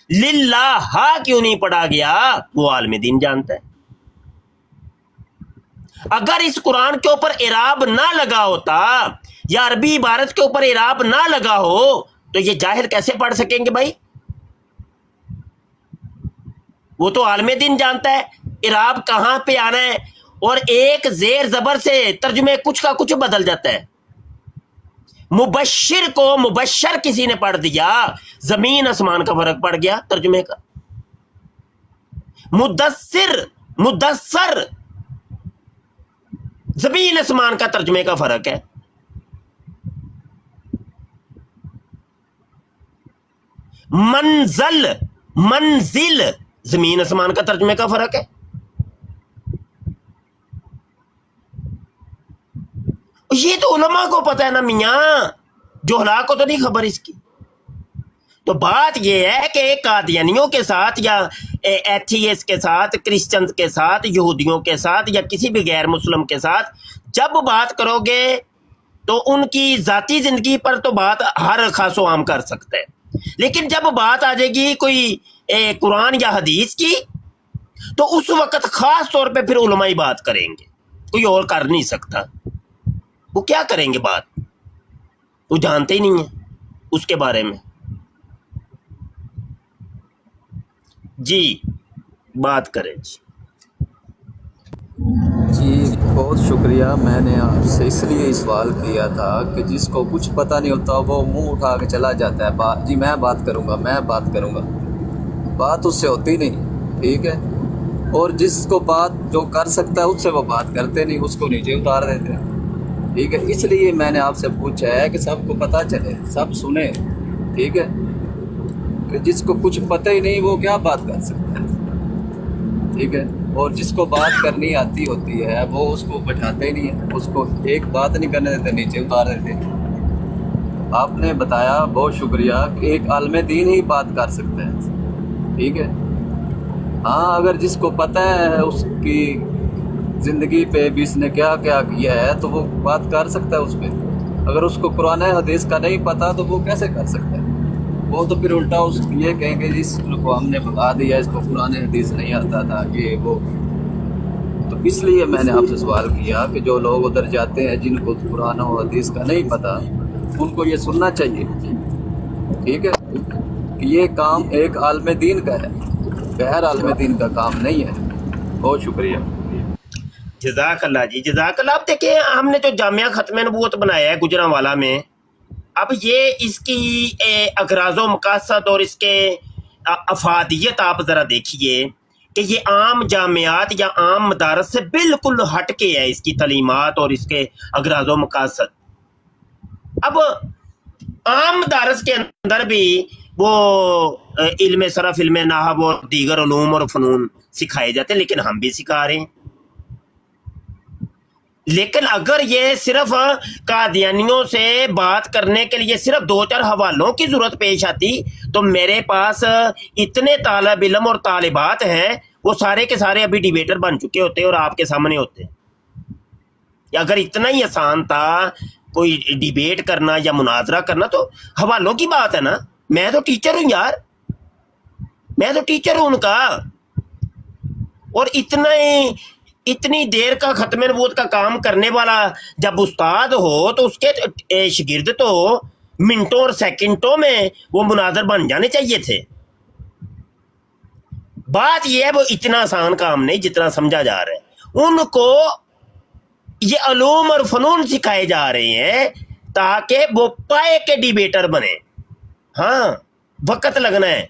للہ کیوں نہیں پڑھا گیا, وہ عالم دین جانتا ہے. اگر اس قرآن کے اوپر اعراب نہ لگا ہوتا یا عربی عبارت کے اوپر اعراب نہ لگا ہو تو یہ جاہل کیسے پڑھ سکیں گے بھائی؟ وہ تو عالم دین جانتا ہے اعراب کہاں پہ آنا ہے, اور ایک زیر زبر سے ترجمے کچھ کا کچھ بدل جاتا ہے. مبشر کو مبشر کسی نے پڑھ دیا, زمین آسمان کا فرق پڑ گیا ترجمے کا. مدثر مدثر زمین آسمان کا ترجمے کا فرق ہے. منزل منزل زمین آسمان کا ترجمے کا فرق ہے. یہ تو علماء کو پتہ ہے نا میاں, جہلا کو تو نہیں خبر اس کی. تو بات یہ ہے کہ قادیانیوں کے ساتھ یا ایتھیس کے ساتھ, کرسچنز کے ساتھ, یہودیوں کے ساتھ یا کسی بھی غیر مسلم کے ساتھ جب بات کرو گے تو ان کی ذاتی زندگی پر تو بات ہر خاص و عام کر سکتے ہیں, لیکن جب بات آ جائے گی کوئی قرآن یا حدیث کی تو اس وقت خاص طور پہ پھر علماء بات کریں گے, کوئی اور کر نہیں سکتا. وہ کیا کریں گے بات, وہ جانتے ہی نہیں ہیں اس کے بارے میں. جی بات کریں. جی بہت شکریہ. میں نے آپ سے اس لیے سوال کیا تھا کہ جس کو کچھ پتہ نہیں ہوتا وہ منہ اٹھا کے چلا جاتا ہے. جی میں بات کروں گا, بات اس سے ہوتی نہیں, ٹھیک ہے. اور جس کو بات جو کر سکتا ہے اس سے وہ بات کرتے نہیں, اس کو نیچے اتار دیتے ہیں, ٹھیک ہے. اس لیے میں نے آپ سے پوچھا ہے کہ سب کو پتہ چلے, سب سنیں, ٹھیک ہے, کہ جس کو کچھ پتہ ہی نہیں وہ کیا بات کر سکتا ہے, ٹھیک ہے. اور جس کو بات کرنی آتی ہوتی ہے وہ اس کو بٹھاتے ہی نہیں ہیں, اس کو ایک بات نہیں کرنے دیتے, نیچے اتار دیتے ہیں. آپ نے بتایا, بہت شکریہ, کہ ایک عالم دین ہی بات کر سکتا ہے, ٹھیک ہے. ہاں اگر جس کو پتہ ہے اس کی زندگی پہ بھی اس نے کیا کیا کیا ہے تو وہ بات کر سکتا ہے اس پہ. اگر اس کو قرآن حدیث کا نہیں پتہ تو وہ کیسے کر سکتا ہے؟ وہ تو پھر الٹا اس یہ کہیں گے جس کو ہم نے بتا دیا اس کو قرآن حدیث نہیں آتا تھا یہ وہ. تو اس لیے میں نے آپ سے سوال کیا کہ جو لوگ ادھر جاتے ہیں جن کو قرآن و حدیث کا نہیں پتہ ان کو یہ سننا چاہیے, ٹھیک ہے, کہ یہ کام ایک عالم دین کا ہے, غیر عالم دین کا کام نہیں ہے. بہت شکریہ. جزاک اللہ جی, جزاک اللہ. آپ دیکھیں ہم نے جو جامعہ ختم نبوت بنایا ہے گجرانوالہ میں, اب یہ اس کی اغراض و مقاصد اور اس کے افادیت آپ ذرا دیکھیے کہ یہ عام جامعات یا عام مدارس سے بالکل ہٹ کے ہے اس کی تعلیمات اور اس کے اغراض و مقاصد. اب عام مدارس کے اندر بھی وہ علم صرف, علم نحو اور دیگر علوم اور فنون سکھائے جاتے ہیں, لیکن ہم بھی سکھا رہے ہیں. لیکن اگر یہ صرف قادیانیوں سے بات کرنے کے لیے صرف 2-4 حوالوں کی ضرورت پیش آتی تو میرے پاس اتنے طالب علم اور طالبات ہیں وہ سارے کے سارے ابھی ڈیبیٹر بن چکے ہوتے اور آپ کے سامنے ہوتے. اگر اتنا ہی آسان تھا کوئی ڈیبیٹ کرنا یا مناظرہ کرنا تو حوالوں کی بات ہے نا. میں تو ٹیچر ہوں یار, میں تو ٹیچر ہوں ان کا. اور اتنی دیر کا ختم نبوت کا کام کرنے والا جب استاد ہو تو اس کے شاگرد تو منٹوں اور سیکنڈوں میں وہ مناظر بن جانے چاہیے تھے. بات یہ ہے وہ اتنا آسان کام نہیں جتنا سمجھا جا رہا ہے. ان کو یہ علوم اور فنون سکھائے جا رہے ہیں تاکہ وہ پائے کے ڈیبیٹر بنے. ہاں وقت لگنا ہے,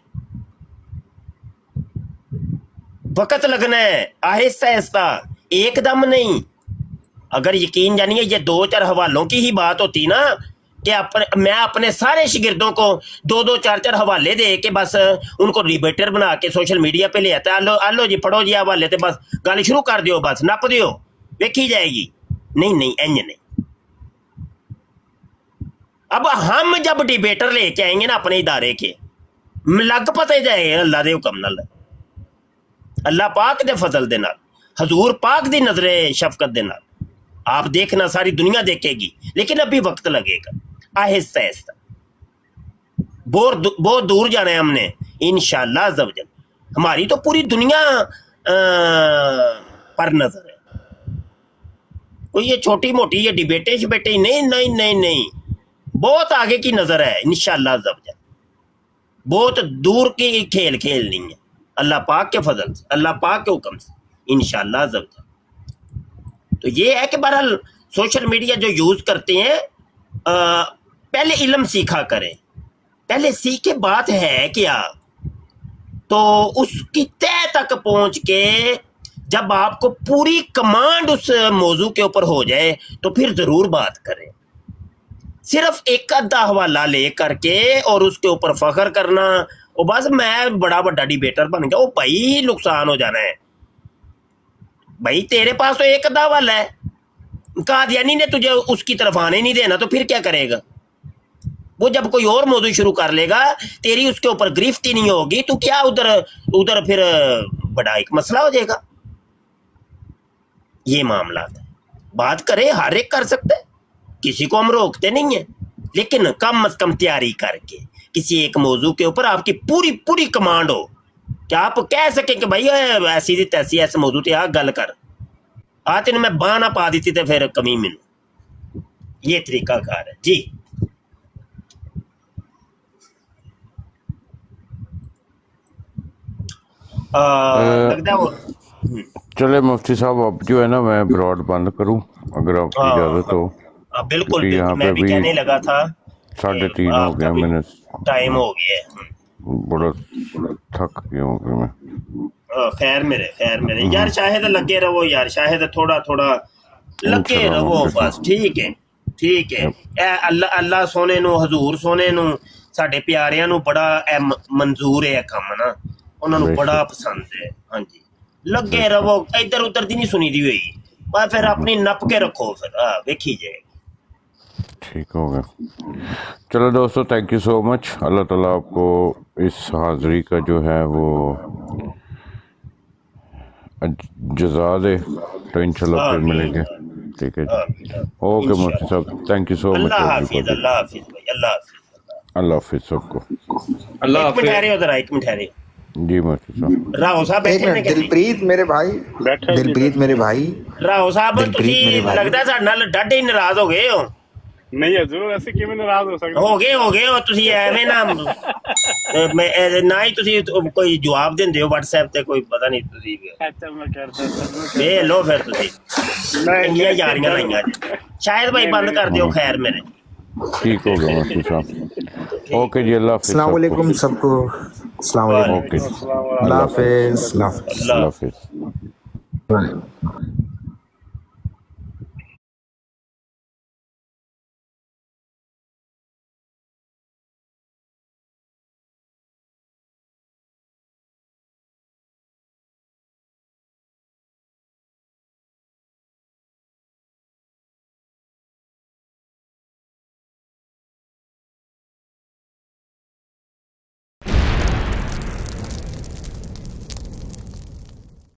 وقت لگنا ہے, آہستہ آہستہ, ایک دم نہیں. اگر یقین جانیے یہ 2-4 حوالوں کی ہی بات ہوتی نا کہ میں اپنے سارے شاگردوں کو 2-2, 4-4 حوالے دے کے بس ان کو ڈیبیٹر بنا کے سوشل میڈیا پہ لے آتا ہے, آلو جی پڑھو جی حوالے تے بس گل شروع کر دیو, بس نپ دیو, ویکھی جائے گی. نہیں انج نہیں. اب ہم جب ڈیبیٹر لے کے آئیں گے نا اپنے ادارے کے, لگ پتے جائے گا اللہ دے حکم نال, اللہ پاک دے فضل دے نال, حضور پاک دی نظر شفقت دے نال. آپ دیکھنا ساری دنیا دیکھے گی, لیکن ابھی وقت لگے گا, آہستہ آہستہ. بہت دور جانا ہے ہم نے انشاءاللہ عز و جل. ہماری تو پوری دنیا پر نظر ہے, کوئی یہ چھوٹی موٹی یہ ڈیبیٹیں شبیٹیں نہیں, بہت آگے کی نظر ہے انشاءاللہ عز و جل. بہت دور کی کھیل کھیلنی ہے اللہ پاک کے فضل سے, اللہ پاک کے حکم سے انشاءاللہ عز و جل. تو یہ ہے کہ بہرحال سوشل میڈیا جو یوز کرتے ہیں پہلے علم سیکھا کریں, پہلے سیکھے بات ہے کیا, تو اس کی تہ تک پہنچ کے جب آپ کو پوری کمانڈ اس موضوع کے اوپر ہو جائے تو پھر ضرور بات کریں. صرف ایک آدھا حوالہ لے کر کے اور اس کے اوپر فخر کرنا اور بس میں بڑا بڑا ڈیبیٹر بن گیا, وہ بھائی نقصان ہو جانا ہے. بھائی تیرے پاس تو ایک آدھا حوالہ ہے, قادیانی نے تجھے اس کی طرف آنے نہیں دینا تو پھر کیا کرے گا؟ وہ جب کوئی اور موضوع شروع کر لے گا تیری اس کے اوپر گرفت ہی نہیں ہوگی تو کیا ادھر پھر بڑا ایک مسئلہ ہو جائے گا. یہ معاملات ہے. بات کرے ہر ایک کر سکتا ہے, کسی کو ہم روکتے نہیں ہیں, لیکن کم از کم تیاری کر کے کسی ایک موضوع کے اوپر آپ کی پوری کمانڈ ہو क्या आप कह सके कि भाई ऐसी दी तैसी ऐसे मौजू ते आ गल कर आ तेन मैं बांह ना पा दी तो फिर कमी मैनू ये तरीका कार है जी। लगता है वो चले मुफ्ती साहब अब जो है ना मैं ब्रॉड बंद करूं अगर आपकी इजाजत हो। बिल्कुल बिल्कुल मैं भी कहने लगा था 3:30 हो गया मैंने टाइम हो गया बड़ा थक गया हूँ मैं। खैर मेरे यार शायद लगे रहो यार शायद थोड़ा थोड़ा लगे रहो बस ठीक है अल्लाह सोने नू हजूर सोने नू साडे प्यारियां नू बड़ा मंजूर है काम ना उन्हां नू बड़ा पसंद है। हाँ जी लगे रहो इधर उधर दी नहीं सुनी दी हुई पर फिर अपनी नप के रखो फिर वेखी जाएगी। ठीक हो गया। चलो दोस्तों थैंक यू सो मच। अल्लाह ताला आपको इस हाज़री का जो है वो जज़ा दे तो इंशाल्लाह फिर मिलेंगे। ठीक है जी ओके मुफ्ती साहब थैंक यू सो मच। अल्लाह हाफिज़ अल्लाह हाफिज़ सबको। अल्लाह हाफिज़। एक मिनट ठहरे जी मुफ्ती साहब। राव साहब बैठे दिलप्रीत मेरे भाई राव साहब तुसी लगदा साडे नाल डाढे नाराज हो गए हो। नहीं हजूर ऐसे किवें नाराज हो सकदे हो गए हो तुसी एवें ना मैं ना ही तुसी कोई जवाब देंदे हो व्हाट्सएप ते कोई पता नहीं तुसी अच्छा मैं करदा ए लो फिर तुसी ये यारियां लाइयां शायद भाई बंद कर दियो खैर मेरे। ठीक हो गया मुफ्ती साहब ओके जी अल्लाह हाफिज़। अस्सलाम वालेकुम सबको। अस्सलाम वालेकुम। ओके अल्लाह हाफिज़। अल्लाह हाफिज़।